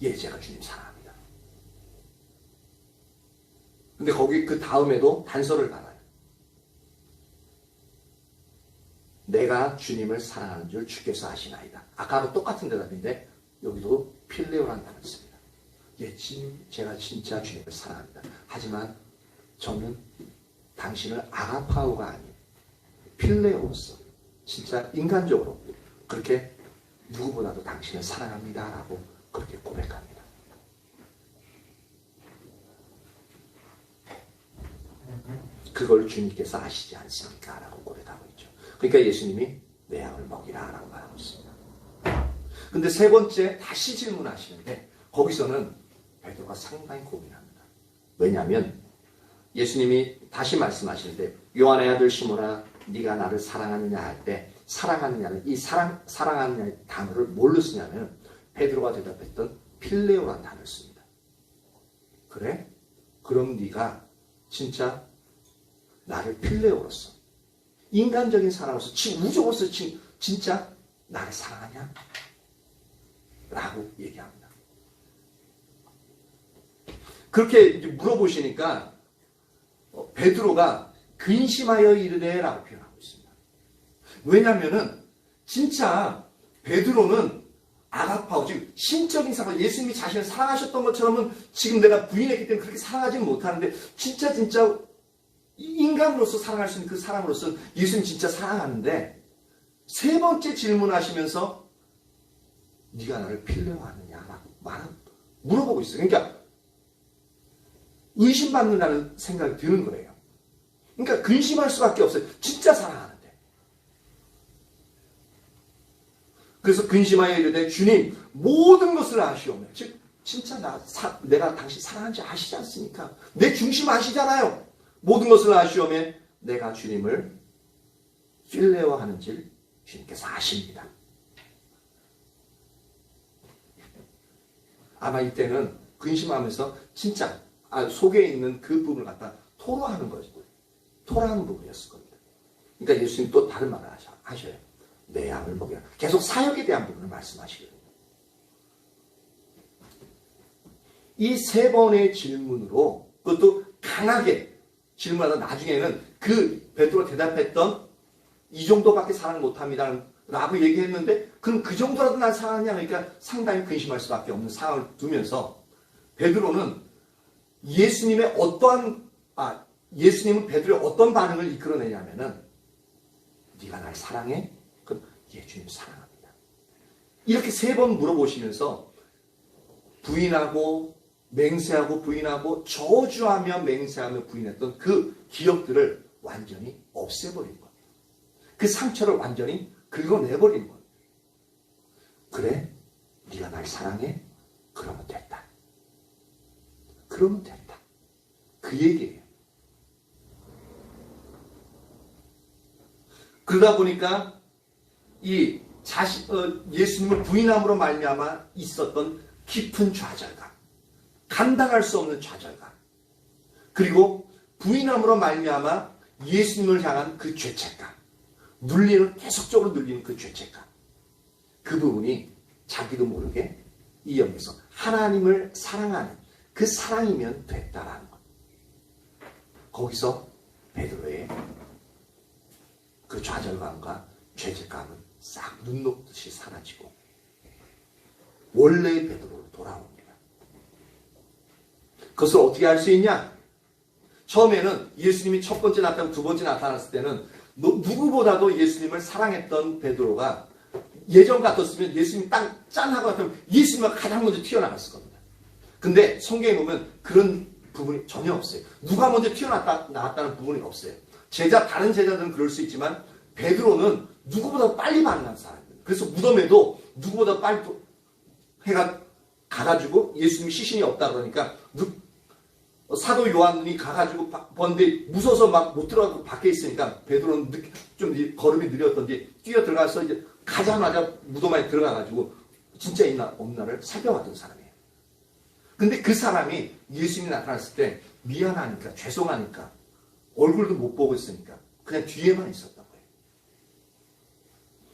예, 제가 주님 사랑합니다. 근데 거기 그 다음에도 단서를 달아요. 내가 주님을 사랑하는 줄 주께서 아시나이다. 아까하고 똑같은 대답인데 여기도 필레오라는 단어를 씁니다. 예, 제가 진짜 주님을 사랑합니다. 하지만 저는 당신을 아가파오가 아닌 필레오로서 진짜 인간적으로 그렇게 누구보다도 당신을 사랑합니다 라고 그렇게 고백합니다. 그걸 주님께서 아시지 않습니까? 라고 고백하고 있죠. 그러니까 예수님이 내 양을 먹이라 라고 말하고 있습니다. 근데 세 번째 다시 질문하시는데 거기서는 베드로가 상당히 고민합니다. 왜냐하면 예수님이 다시 말씀하시는데 요한의 아들 시몬아 네가 나를 사랑하느냐 할 때 사랑하느냐는 이 사랑하느냐의 단어를 뭘로 쓰냐면 베드로가 대답했던 필레오라는 단어를 씁니다. 그래? 그럼 네가 진짜 나를 필레오로서 인간적인 사랑으로서 우정으로서 진짜 나를 사랑하냐? 라고 얘기합니다. 그렇게 물어보시니까 베드로가 근심하여 이르되 라고 표현하고 있습니다. 왜냐하면은 진짜 베드로는 아가파오, 즉 신적인 사랑, 예수님이 자신을 사랑하셨던 것처럼은 지금 내가 부인했기 때문에 그렇게 사랑하지는 못하는데 진짜 인간으로서 사랑할 수 있는 그 사랑으로서 예수님 진짜 사랑하는데 세 번째 질문하시면서 네가 나를 필요하느냐라고 물어보고 있어요. 그러니까 의심받는다는 생각이 드는 거예요. 그러니까 근심할 수밖에 없어요. 진짜 사랑하는데. 그래서 근심하여 이르되 주님 모든 것을 아시오며 즉 진짜 내가 당신 사랑하는지 아시지 않습니까? 내 중심 아시잖아요. 모든 것을 아시오며 내가 주님을 필레오하는지 주님께서 아십니다. 아마 이때는 근심하면서 진짜 속에 있는 그 부분을 갖다 토로하는 거죠. 토로하는 부분이었을 겁니다. 그러니까 예수님 또 다른 말을 하셔요. 내 양을 먹여라. 계속 사역에 대한 부분을 말씀하시거든요. 이 세 번의 질문으로 그것도 강하게 질문하다 나중에는 그 베드로가 대답했던 이 정도밖에 사랑 못합니다 라고 얘기했는데 그럼 그 정도라도 난 사랑하냐 그러니까 상당히 근심할 수밖에 없는 상황을 두면서 베드로는 예수님은 베드로의 어떤 반응을 이끌어내냐면은 네가 날 사랑해? 그럼 예 주님 사랑합니다. 이렇게 세 번 물어보시면서 부인하고 맹세하고 부인하고 저주하며 맹세하며 부인했던 그 기억들을 완전히 없애버린 거예요. 그 상처를 완전히 긁어내버린 거예요. 그래? 네가 날 사랑해? 그러면 됐다. 그러면 됐다. 그 얘기예요. 그러다 보니까 이 예수님을 부인함으로 말미암아 있었던 깊은 좌절감, 감당할 수 없는 좌절감, 그리고 부인함으로 말미암아 예수님을 향한 그 죄책감, 계속적으로 눌리는 그 죄책감, 그 부분이 자기도 모르게 이 영에서 하나님을 사랑하는 그 사랑이면 됐다라는 것. 거기서 베드로의 그 좌절감과 죄책감은 싹 눈 녹듯이 사라지고 원래의 베드로로 돌아옵니다. 그것을 어떻게 할 수 있냐? 처음에는 예수님이 첫 번째 나타나고 두 번째 나타났을 때는 누구보다도 예수님을 사랑했던 베드로가 예전 같았으면 예수님 짠 하고 나타나면 예수님이 가장 먼저 튀어나갔을 겁니다. 근데 성경에 보면 그런 부분이 전혀 없어요. 누가 먼저 튀어나왔다는 부분이 없어요. 다른 제자들은 그럴 수 있지만 베드로는 누구보다 빨리 만난 사람이에요. 그래서 무덤에도 누구보다 빨리 해가 가가지고 예수님이 시신이 없다 그러니까 사도 요한이 가가지고 본데 무서워서 막 못 들어가고 밖에 있으니까 베드로는 좀 걸음이 느렸던지 뛰어 들어가서 이제 가자마자 무덤 안에 들어가가지고 진짜 있나 없나를 살펴봤던 사람이에요. 근데 그 사람이 예수님이 나타났을 때 미안하니까 죄송하니까 얼굴도 못 보고 있으니까 그냥 뒤에만 있었던 거예요.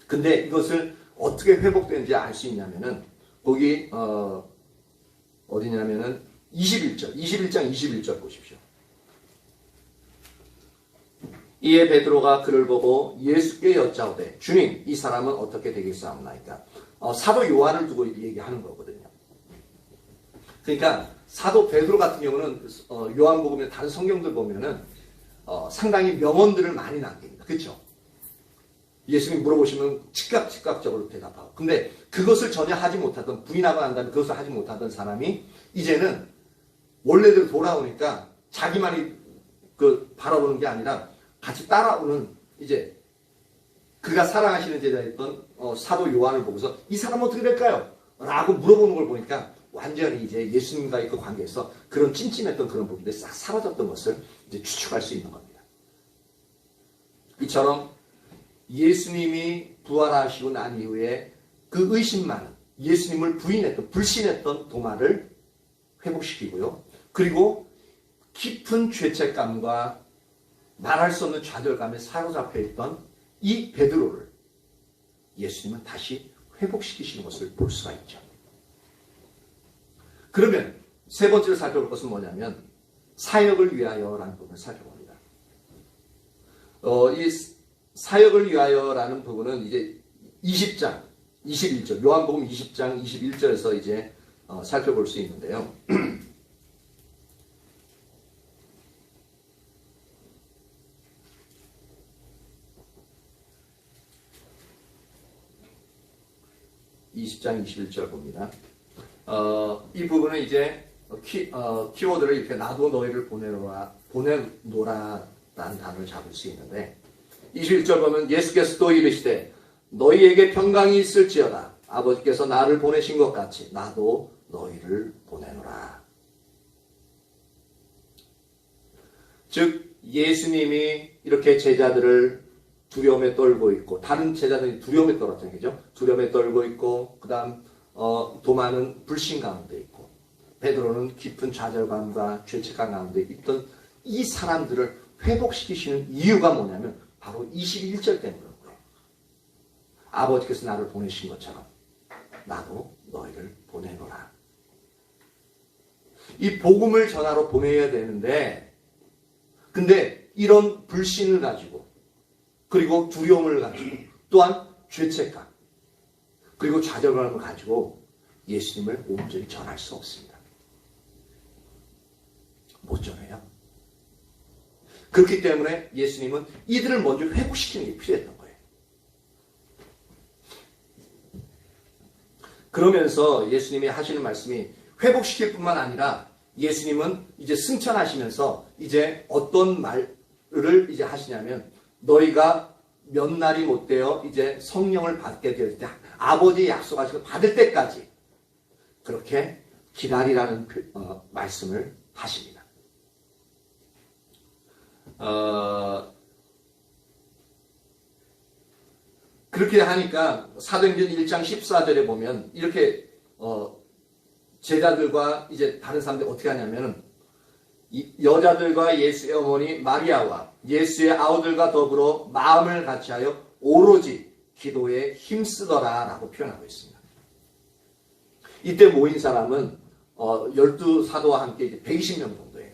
근데 이것을 어떻게 회복되는지 알 수 있냐면은 거기 어디냐면은 21장 21절 보십시오. 이에 베드로가 그를 보고 예수께 여짜오되 주님 이 사람은 어떻게 되겠사옵나이까. 사도 요한을 두고 얘기하는 거거든요. 그러니까 사도 베드로 같은 경우는 요한복음의 다른 성경들 보면은 상당히 명언들을 많이 남깁니다. 그렇죠? 예수님 물어보시면 즉각적으로 대답하고. 근데 그것을 전혀 하지 못하던, 부인하고 난 다음에 그것을 하지 못하던 사람이 이제는 원래대로 돌아오니까 자기만이 바라보는 게 아니라 같이 따라오는 이제 그가 사랑하시는 제자였던 사도 요한을 보고서 이 사람은 어떻게 될까요? 라고 물어보는 걸 보니까 완전히 이제 예수님과의 그 관계에서 그런 찜찜했던 그런 부분들이 싹 사라졌던 것을 이제 추측할 수 있는 겁니다. 이처럼 예수님이 부활하시고 난 이후에 그 의심 많은 예수님을 불신했던 도마를 회복시키고요. 그리고 깊은 죄책감과 말할 수 없는 좌절감에 사로잡혀 있던 이 베드로를 예수님은 다시 회복시키시는 것을 볼 수가 있죠. 그러면 세 번째로 살펴볼 것은 뭐냐면 사역을 위하여라는 부분을 살펴봅니다. 이 사역을 위하여라는 부분은 이제 20장 21절 요한복음 20장 21절에서 이제 살펴볼 수 있는데요. (20장 21절) 봅니다. 이 부분은 이제 키워드를 이렇게 나도 너희를 보내노라라는 단어를 잡을 수 있는데 21절 보면 예수께서 또 이르시되 너희에게 평강이 있을지어다. 아버지께서 나를 보내신 것 같이 나도 너희를 보내노라. 즉 예수님이 이렇게 제자들을 두려움에 떨고 있고 다른 제자들이 두려움에 떨었잖아요. 그죠? 두려움에 떨고 있고 그 다음 도마는 불신 가운데 있고 베드로는 깊은 좌절감과 죄책감 가운데 있던 이 사람들을 회복시키시는 이유가 뭐냐면 바로 21절 때문인 거예요. 아버지께서 나를 보내신 것처럼 나도 너희를 보내노라. 이 복음을 전하러 보내야 되는데 근데 이런 불신을 가지고 그리고 두려움을 가지고 또한 죄책감 그리고 좌절감을 가지고 예수님을 온전히 전할 수 없습니다. 못 전해요. 그렇기 때문에 예수님은 이들을 먼저 회복시키는 게 필요했던 거예요. 그러면서 예수님이 하시는 말씀이 회복시킬 뿐만 아니라 예수님은 이제 승천하시면서 이제 어떤 말을 이제 하시냐면 너희가 몇 날이 못 되어 이제 성령을 받게 될 때 아버지의 약속하신 걸 받을 때까지 그렇게 기다리라는 말씀을 하십니다. 그렇게 하니까 사도행전 1장 14절에 보면 이렇게 제자들과 이제 다른 사람들이 어떻게 하냐면은 여자들과 예수의 어머니 마리아와 예수의 아우들과 더불어 마음을 같이하여 오로지 기도에 힘쓰더라라고 표현하고 있습니다. 이때 모인 사람은 12사도와 함께 이제 120명 정도예요.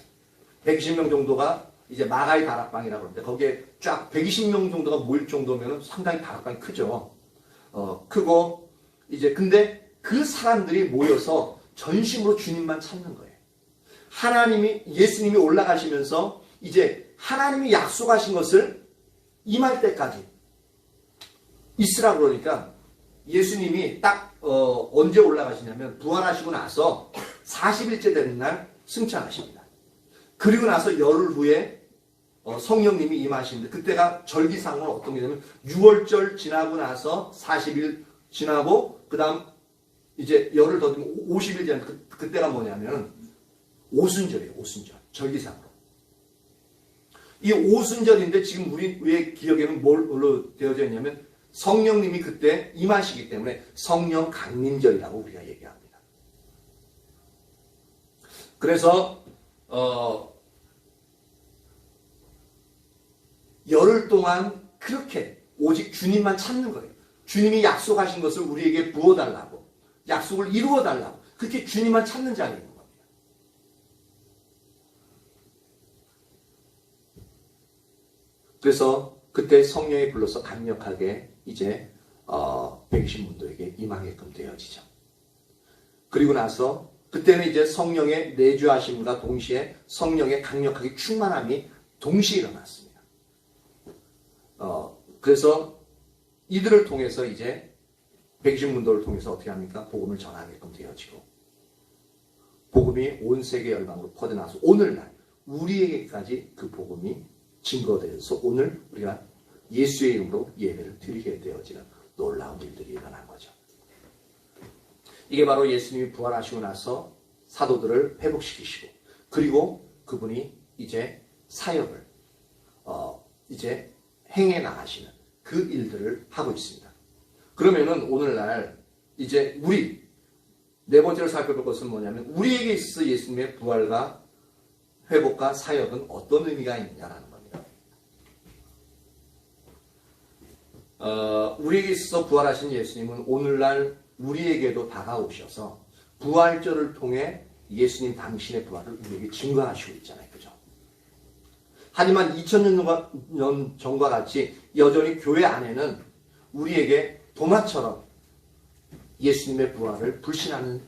120명 정도가 이제 마가의 다락방이라고 그러는데 거기에 쫙 120명 정도가 모일 정도면 상당히 다락방이 크죠. 크고 이제 근데 그 사람들이 모여서 전심으로 주님만 찾는 거예요. 예수님이 올라가시면서 이제 하나님이 약속하신 것을 임할 때까지 있으라 그러니까 예수님이 딱 언제 올라가시냐면 부활하시고 나서 40일째 되는 날 승천하십니다. 그리고 나서 열흘 후에 성령님이 임하시는데 그때가 절기상으로 어떤 게 되냐면 6월절 지나고 나서 40일 지나고 그 다음 이제 열흘 더 되면 50일 지나 그때가 뭐냐면 오순절이에요. 오순절. 절기상으로. 이 오순절인데 지금 우리의 기억에는 뭘로 되어져 있냐면 성령님이 그때 임하시기 때문에 성령 강림절이라고 우리가 얘기합니다. 그래서 열흘 동안 그렇게 오직 주님만 찾는 거예요. 주님이 약속하신 것을 우리에게 부어달라고 약속을 이루어달라고 그렇게 주님만 찾는 자리인 겁니다. 그래서 그때 성령이 불러서 강력하게 이제 120문도에게 임하게끔 되어지죠. 그리고 나서 그때는 이제 성령의 내주하심과 동시에 성령의 강력하게 충만함이 동시에 일어났습니다. 그래서 이들을 통해서 이제 120문도를 통해서 어떻게 합니까? 복음을 전하게끔 되어지고 복음이 온 세계 열방으로 퍼져나와서 오늘날 우리에게까지 그 복음이 증거되어서 오늘 우리가 예수의 이름으로 예배를 드리게 되어지는 놀라운 일들이 일어난 거죠. 이게 바로 예수님이 부활하시고 나서 사도들을 회복시키시고 그리고 그분이 이제 사역을 이제 행해 나가시는 그 일들을 하고 있습니다. 그러면은 오늘날 이제 우리 네 번째로 살펴볼 것은 뭐냐면 우리에게 있어서 예수님의 부활과 회복과 사역은 어떤 의미가 있느냐라는 겁니다. 우리에게 있어서 부활하신 예수님은 오늘날 우리에게도 다가오셔서 부활절을 통해 예수님 당신의 부활을 우리에게 증거하시고 있잖아요. 그죠? 하지만 2000년 전과 같이 여전히 교회 안에는 우리에게 도마처럼 예수님의 부활을 불신하는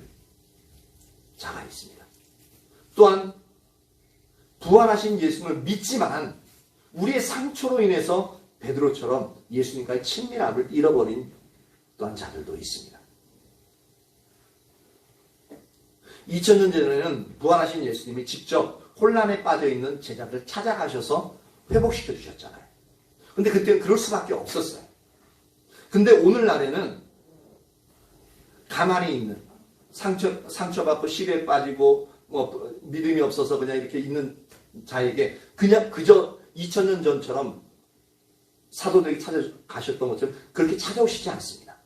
자가 있습니다. 또한 부활하신 예수님을 믿지만 우리의 상처로 인해서 베드로처럼 예수님과의 친밀함을 잃어버린 또한 자들도 있습니다. 2000년 전에는 부활하신 예수님이 직접 혼란에 빠져있는 제자들을 찾아가셔서 회복시켜 주셨잖아요. 근데 그때는 그럴 수밖에 없었어요. 근데 오늘날에는 가만히 있는 상처받고 시대에 빠지고 믿음이 없어서 그냥 이렇게 있는 자에게 그냥 그저 2000년 전처럼 사도들이 찾아가셨던 것처럼 그렇게 찾아오시지 않습니다.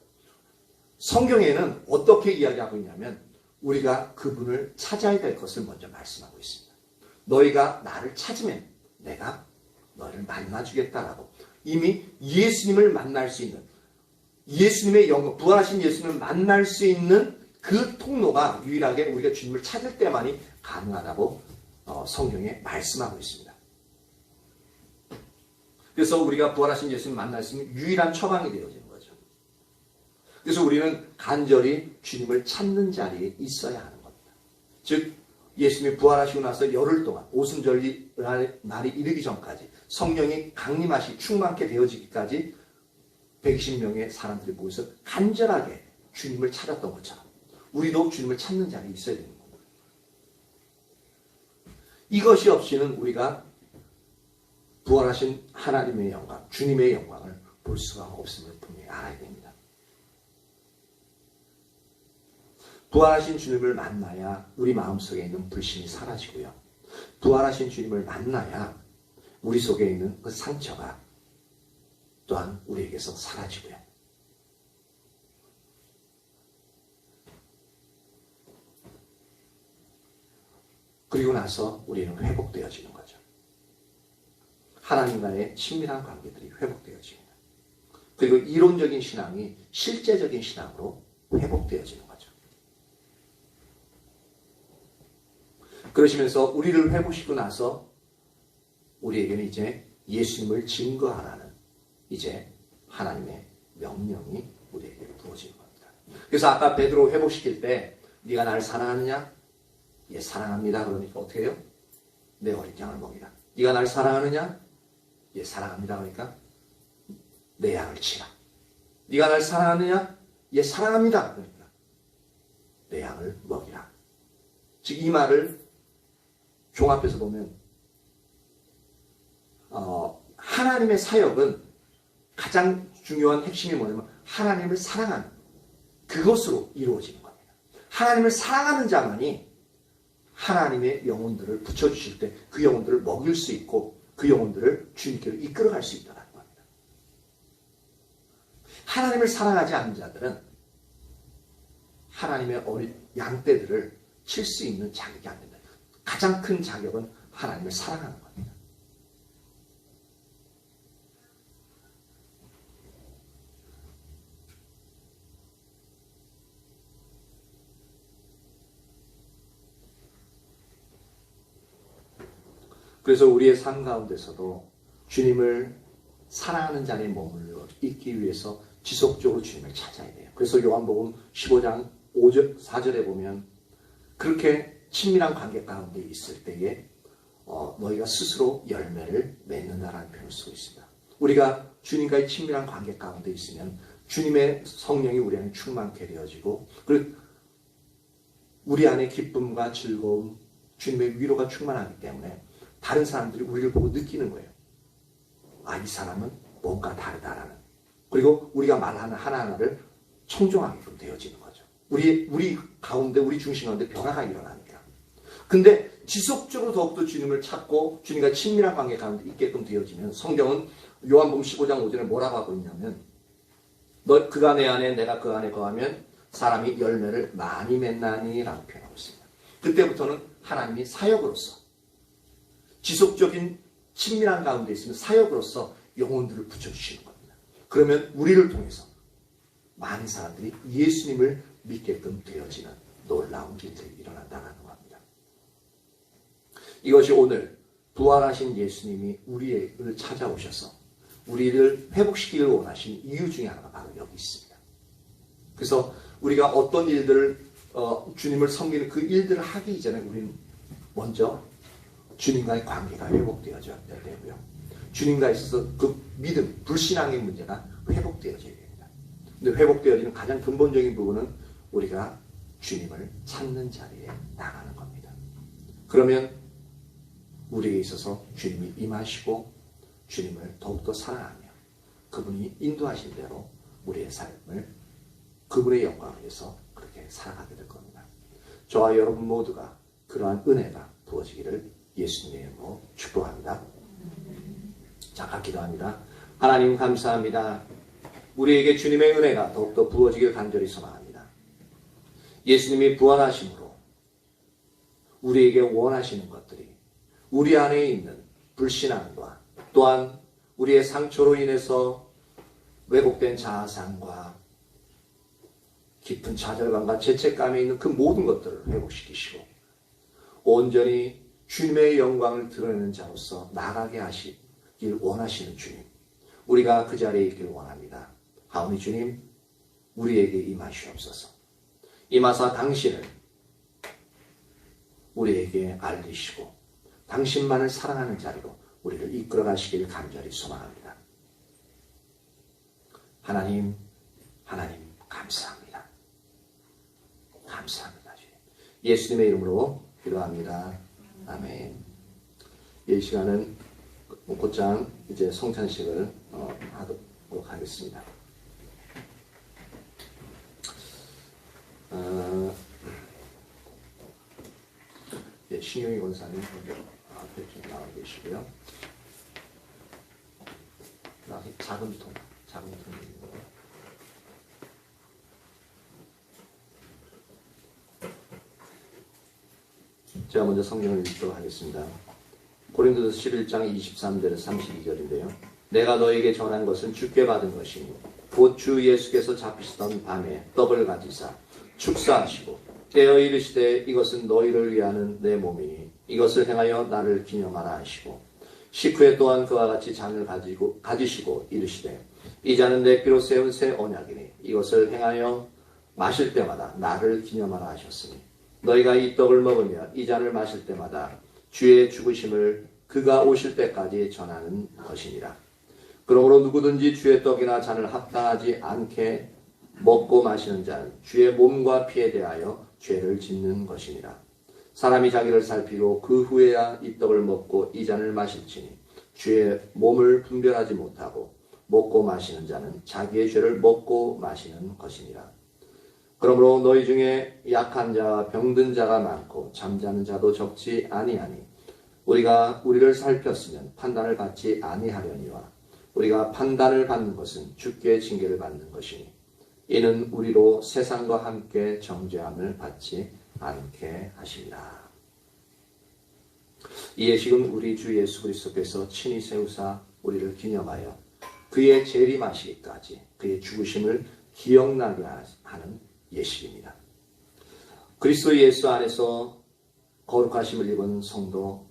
성경에는 어떻게 이야기하고 있냐면 우리가 그분을 찾아야 될 것을 먼저 말씀하고 있습니다. 너희가 나를 찾으면 내가 너희를 만나주겠다라고 이미 예수님을 만날 수 있는 예수님의 영광, 부활하신 예수님을 만날 수 있는 그 통로가 유일하게 우리가 주님을 찾을 때만이 가능하다고 성경에 말씀하고 있습니다. 그래서 우리가 부활하신 예수님을 만날 수 있는 유일한 처방이 되어지는 거죠. 그래서 우리는 간절히 주님을 찾는 자리에 있어야 하는 겁니다. 즉 예수님이 부활하시고 나서 열흘 동안 오순절 날이 이르기 전까지 성령이 강림하시 충만케 되어지기까지 120명의 사람들이 모여서 간절하게 주님을 찾았던 것처럼 우리도 주님을 찾는 자리에 있어야 되는 겁니다. 이것이 없이는 우리가 부활하신 하나님의 영광, 주님의 영광을 볼 수가 없음을 분명히 알아야 됩니다. 부활하신 주님을 만나야 우리 마음속에 있는 불신이 사라지고요. 부활하신 주님을 만나야 우리 속에 있는 그 상처가 또한 우리에게서 사라지고요. 그리고 나서 우리는 회복되어지는 거죠. 하나님과의 친밀한 관계들이 회복되어집니다. 그리고 이론적인 신앙이 실제적인 신앙으로 회복되어지는 거죠. 그러시면서 우리를 회복시키고 나서 우리에게는 이제 예수님을 증거하라는 이제 하나님의 명령이 우리에게 부어지는 겁니다. 그래서 아까 베드로 회복시킬 때 네가 나를 사랑하느냐? 예, 사랑합니다. 그러니까 어떻게 해요? 내 어린 양을 먹이라. 네가 나를 사랑하느냐? 예, 사랑합니다. 그러니까 내 양을 치라. 네가 나를 사랑하느냐? 예, 사랑합니다. 그러니까 내 양을 먹이라. 즉 이 말을 종합해서 보면 하나님의 사역은 가장 중요한 핵심이 뭐냐면 하나님을 사랑하는 그것으로 이루어지는 겁니다. 하나님을 사랑하는 자만이 하나님의 영혼들을 붙여주실 때 그 영혼들을 먹일 수 있고 그 영혼들을 주님께로 이끌어갈 수 있다는 겁니다. 하나님을 사랑하지 않는 자들은 하나님의 어린 양떼들을 칠 수 있는 자격이 안 된다. 가장 큰 자격은 하나님을 사랑하는 겁니다. 그래서 우리의 삶 가운데서도 주님을 사랑하는 자리에 머물러 있기 위해서 지속적으로 주님을 찾아야 돼요. 그래서 요한복음 15장 4절에 보면 그렇게 친밀한 관계 가운데 있을 때에 너희가 스스로 열매를 맺는다라는 표현을 쓰고 있습니다. 우리가 주님과의 친밀한 관계 가운데 있으면 주님의 성령이 우리 안에 충만케 되어지고 그리고 우리 안에 기쁨과 즐거움, 주님의 위로가 충만하기 때문에 다른 사람들이 우리를 보고 느끼는 거예요. 아, 이 사람은 뭔가 다르다라는. 그리고 우리가 말하는 하나하나를 청종하게끔 되어지는 거죠. 우리 가운데, 우리 중심 가운데 변화가 일어나니까. 근데 지속적으로 더욱더 주님을 찾고 주님과 친밀한 관계 가운데 있게끔 되어지면 성경은 요한복음 15장 5절에 뭐라고 하고 있냐면 너 그가 내 안에 내가 그 안에 거하면 사람이 열매를 많이 맺나니 라고 표현하고 있습니다. 그때부터는 하나님이 사역으로서 지속적인 친밀한 가운데 있으면 사역으로서 영혼들을 붙여주시는 겁니다. 그러면 우리를 통해서 많은 사람들이 예수님을 믿게끔 되어지는 놀라운 일들이 일어난다는 겁니다. 이것이 오늘 부활하신 예수님이 우리를 찾아오셔서 우리를 회복시키기를 원하신 이유 중에 하나가 바로 여기 있습니다. 그래서 우리가 어떤 일들을 주님을 섬기는 그 일들을 하기 이전에 우리는 먼저 주님과의 관계가 회복되어져야 되고요. 주님과 있어서 그 믿음, 불신앙의 문제가 회복되어져야 됩니다. 근데 회복되어지는 가장 근본적인 부분은 우리가 주님을 찾는 자리에 나가는 겁니다. 그러면 우리에게 있어서 주님이 임하시고 주님을 더욱더 사랑하며 그분이 인도하신 대로 우리의 삶을 그분의 영광을 위해서 그렇게 살아가게 될 겁니다. 저와 여러분 모두가 그러한 은혜가 부어지기를 예수님의 이름으로 축복합니다. 잠깐 기도합니다. 하나님 감사합니다. 우리에게 주님의 은혜가 더욱더 부어지길 간절히 소망합니다. 예수님이 부활하심으로 우리에게 원하시는 것들이 우리 안에 있는 불신앙과 또한 우리의 상처로 인해서 왜곡된 자아상과 깊은 좌절감과 죄책감에 있는 그 모든 것들을 회복시키시고 온전히 주님의 영광을 드러내는 자로서 나가게 하시길 원하시는 주님, 우리가 그 자리에 있길 원합니다. 하오니 주님, 우리에게 임하시옵소서. 임하사 당신을 우리에게 알리시고 당신만을 사랑하는 자리로 우리를 이끌어 가시길 간절히 소망합니다. 하나님 감사합니다. 감사합니다. 주님. 예수님의 이름으로 기도합니다. 아멘. 이 시간은 곧장 이제 성찬식을 하도록 하겠습니다. 예, 신용희 권사님 앞에 좀 나와 계시고요. 작은 통. 제가 먼저 성경을 읽도록 하겠습니다. 고린도서 11장 23절에서 32절인데요. 내가 너에게 전한 것은 주께 받은 것이니 곧 주 예수께서 잡히시던 밤에 떡을 가지사 축사하시고 떼어 이르시되 이것은 너희를 위하는 내 몸이니 이것을 행하여 나를 기념하라 하시고 식후에 또한 그와 같이 잔을 가지시고 이르시되 이 잔은 내 피로 세운 새 언약이니 이것을 행하여 마실 때마다 나를 기념하라 하셨으니 너희가 이 떡을 먹으며 이 잔을 마실 때마다 주의 죽으심을 그가 오실 때까지 전하는 것이니라. 그러므로 누구든지 주의 떡이나 잔을 합당하지 않게 먹고 마시는 자는 주의 몸과 피에 대하여 죄를 짓는 것이니라. 사람이 자기를 살피고 그 후에야 이 떡을 먹고 이 잔을 마실지니 주의 몸을 분별하지 못하고 먹고 마시는 자는 자기의 죄를 먹고 마시는 것이니라. 그러므로 너희 중에 약한 자와 병든 자가 많고 잠자는 자도 적지 아니하니 우리가 우리를 살폈으면 판단을 받지 아니하려니와 우리가 판단을 받는 것은 주께 징계를 받는 것이니 이는 우리로 세상과 함께 정죄함을 받지 않게 하시리라. 이 예식은 우리 주 예수 그리스도께서 친히 세우사 우리를 기념하여 그의 재림하시기까지 그의 죽으심을 기억나게 하는 예식입니다. 그리스도 예수 안에서 거룩하심을 입은 성도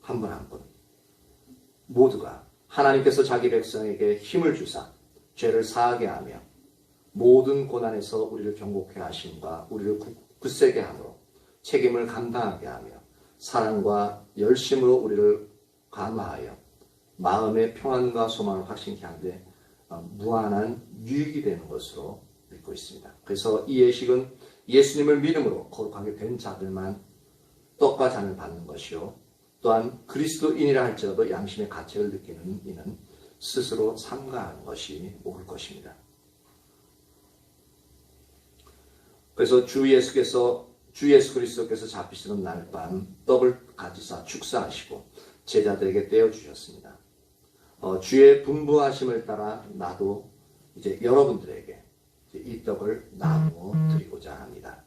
한 분 한 분 모두가 하나님께서 자기 백성에게 힘을 주사 죄를 사하게 하며 모든 고난에서 우리를 경고케 하심과 우리를 굳세게 함으로 책임을 감당하게 하며 사랑과 열심으로 우리를 감화하여 마음의 평안과 소망을 확신케 하는데 무한한 유익이 되는 것으로 믿고 있습니다. 그래서 이 예식은 예수님을 믿음으로 거룩하게 된 자들만 떡과 잔을 받는 것이요 또한 그리스도인이라 할지라도 양심의 가책을 느끼는 이는 스스로 삼가하는 것이 옳을 것입니다. 그래서 주 예수 그리스도께서 잡히시는 날 밤 떡을 가지사 축사하시고 제자들에게 떼어주셨습니다. 주의 분부하심을 따라 나도 이제 여러분들에게 이 떡을 나누어 드리고자 합니다.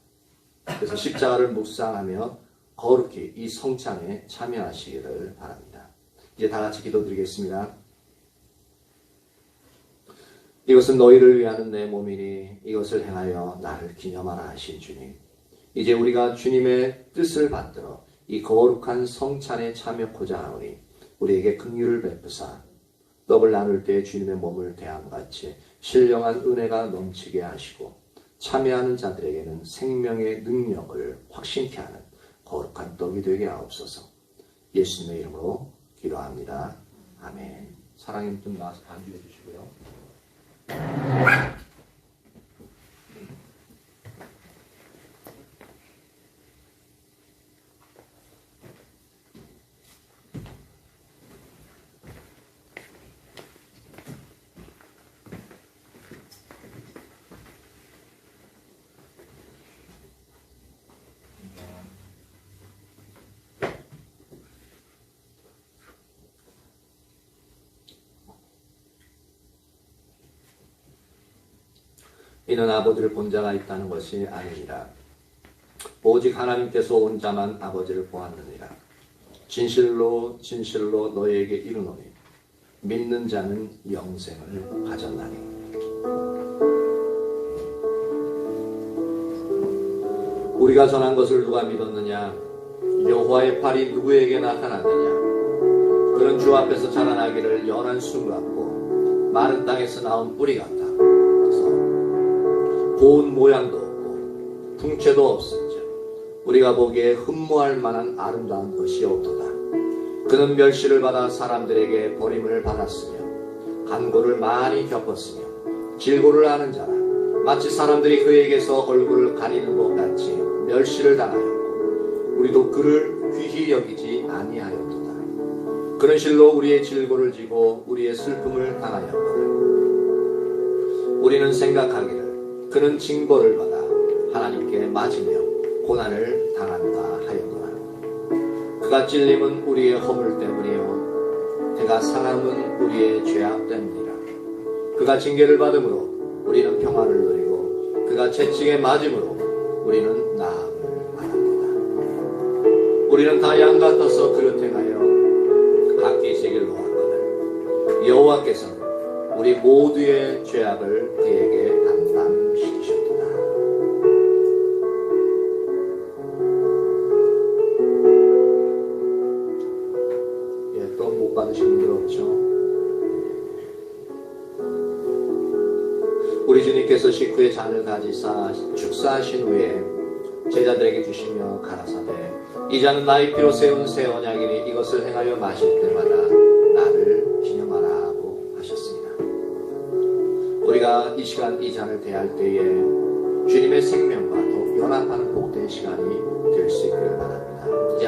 그래서 십자가를 묵상하며 거룩히 이 성찬에 참여하시기를 바랍니다. 이제 다 같이 기도드리겠습니다. 이것은 너희를 위하는 내 몸이니 이것을 행하여 나를 기념하라 하신 주님. 이제 우리가 주님의 뜻을 받들어 이 거룩한 성찬에 참여하고자 하오니 우리에게 긍휼을 베푸사 떡을 나눌 때 주님의 몸을 대함같이 신령한 은혜가 넘치게 하시고 참여하는 자들에게는 생명의 능력을 확신케 하는 거룩한 떡이 되게 하옵소서. 예수님의 이름으로 기도합니다. 아멘. 사랑의 좀 나와서 반주해 주시고요. 이는 아버지를 본 자가 있다는 것이 아니니라. 오직 하나님께서 온 자만 아버지를 보았느니라. 진실로 진실로 너희에게 이르노니 믿는 자는 영생을 가졌나니. 우리가 전한 것을 누가 믿었느냐? 여호와의 팔이 누구에게 나타났느냐? 그는 주 앞에서 자라나기를 연한 순 같고 마른 땅에서 나온 뿌리 같다. 고운 모양도 없고 풍채도 없은즉 우리가 보기에 흠모할 만한 아름다운 것이 없도다. 그는 멸시를 받아 사람들에게 버림을 받았으며 간고를 많이 겪었으며 질고를 하는 자라 마치 사람들이 그에게서 얼굴을 가리는 것 같이 멸시를 당하였고 우리도 그를 귀히 여기지 아니하였도다. 그는 실로 우리의 질고를 지고 우리의 슬픔을 당하였구나. 우리는 생각하기를 그는 징벌을 받아 하나님께 맞으며 고난을 당한다 하였구나. 그가 찔림은 우리의 허물 때문이요 그가 상함은 우리의 죄악 때문이라. 그가 징계를 받음으로 우리는 평화를 누리고 그가 채찍에 맞음으로 우리는 나음을 받았도다. 우리는 다 양 같아서 그릇 행하여 각기 제 길로 갔거늘 여호와께서는 우리 모두의 죄악을 그에게 담당시키셨도다. 예, 또 못 받으신 분들 없죠? 우리 주님께서 식후에 잔을 가지사 축사하신 후에 제자들에게 주시며 가라사대 이 잔은 나의 피로 세운 새 언약이니 이것을 행하여 마실 때마다 나를 기념하라고 하셨습니다. 우리가 이 시간 이 잔을 대할 때에 주님의 생명과 더 연합하는 복된 시간이 될 수 있기를 바랍니다. 이제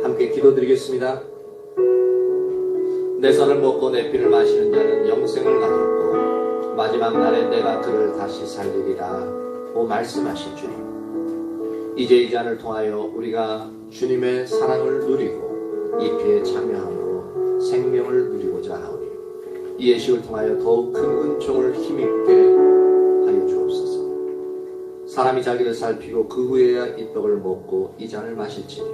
함께 기도드리겠습니다. 내 살을 먹고 내 피를 마시는 자는 영생을 가졌고 마지막 날에 내가 그를 다시 살리리라고 말씀하신 주님, 이제 이 잔을 통하여 우리가 주님의 사랑을 누리고 이 피에 참여함으로 생명을 누리고자 하오니 이 예식을 통하여 더욱 큰 은총을 힘있게 하여 주옵소서. 사람이 자기를 살피고 그 후에야 이 떡을 먹고 이 잔을 마실지니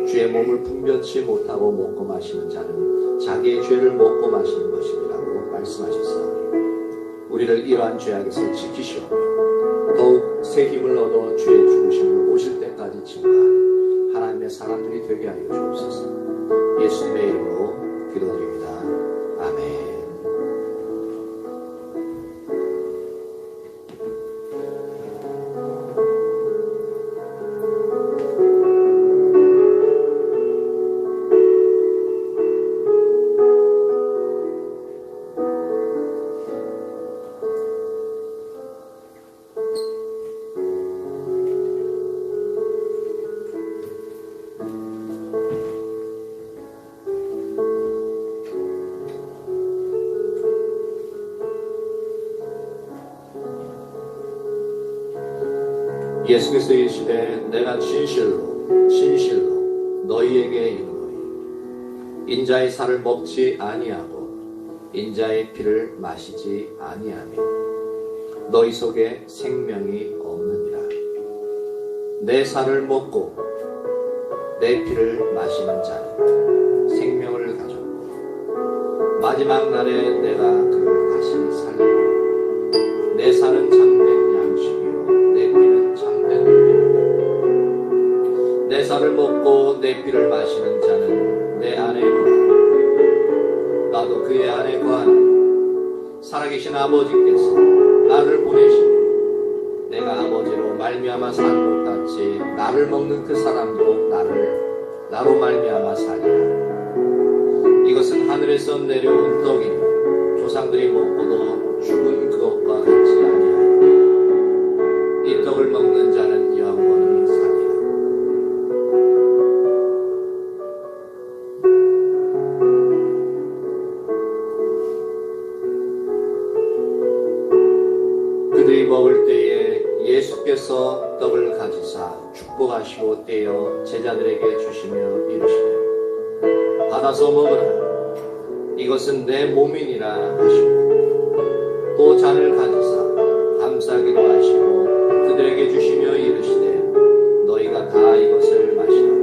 주의 몸을 분별치 못하고 먹고 마시는 자는 자기의 죄를 먹고 마시는 것이라고 말씀하셨사오니 우리를 이러한 죄악에서 지키시오며 더욱 새 힘을 얻어 주의 죽으심을 오실 때까지 증거하는 하나님의 사람들이 되게 하여 주옵소서. 예수님의 이름으로 기도드립니다. 아멘. 예수께서 이르시되 내가 진실로 너희에게 이르노니 인자의 살을 먹지 아니하고 인자의 피를 마시지 아니하면 너희 속에 생명이 없느니라. 내 살을 먹고 내 피를 마시는 자는 생명을 가졌고 마지막 날에 내가 그를 다시 살리리라. 내 살은 참된 양식이요 내 피는 참된 물이라. 내 살을 먹고 내 피를 마시는 자는 내 안에 거하고 나도 그의 안에 거하니 살아계신 아버지께서 나를 보내시니 내가 아버지로 말미암아 사는 것 같이 나를 먹는 그 사람도 나로 말미암아 살리라. 이것은 하늘에서 내려온 떡이니 조상들이 먹고도 죽은 그것과 같지 아니하여 이 떡을 먹는 자는 영원히 살리라. 그들이 먹을 때에 예수께서 떡을 가지사 축복하시고 떼어 제자들에게 주시며 이르시되 받아서 먹으라. 이것은 내 몸이니라 하시고 또 잔을 가지사 감사기도 하시고 그들에게 주시며 이르시되 너희가 다 이것을 마시라.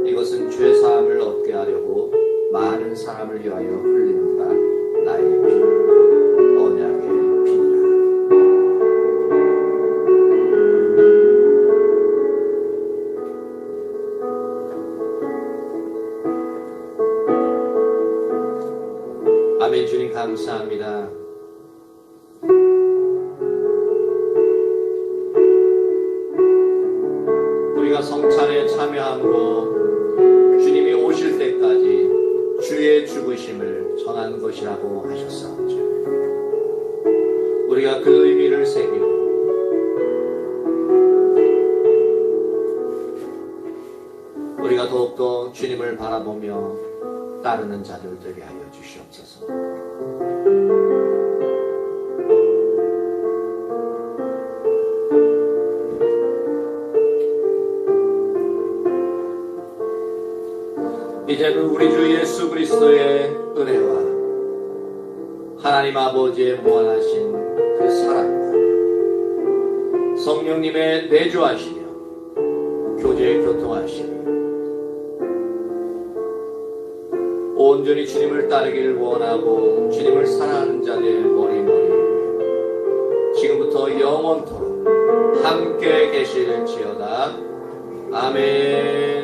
이것은 죄사함을 얻게 하려고 많은 사람을 위하여 흘리는 바 나의 피 언약의 피니라. 아멘. 주님 감사합니다. 우리가 성찬에 참여함으로 주님이 오실 때까지 주의 죽으심을 전하는 것이라고 하셨사오죠. 우리가 그 의미를 새기고 우리가 더욱더 주님을 바라보며 따르는 자들 되게 하여 주시옵소서. 이제는 우리 주 예수 그리스도의 은혜와 하나님 아버지의 무한하신 그 사랑과 성령님의 내주하시며 교제에 교통하시며 온전히 주님을 따르기를 원하고 주님을 사랑하는 자들의 머리 지금부터 영원토록 함께 계실지어다. 아멘.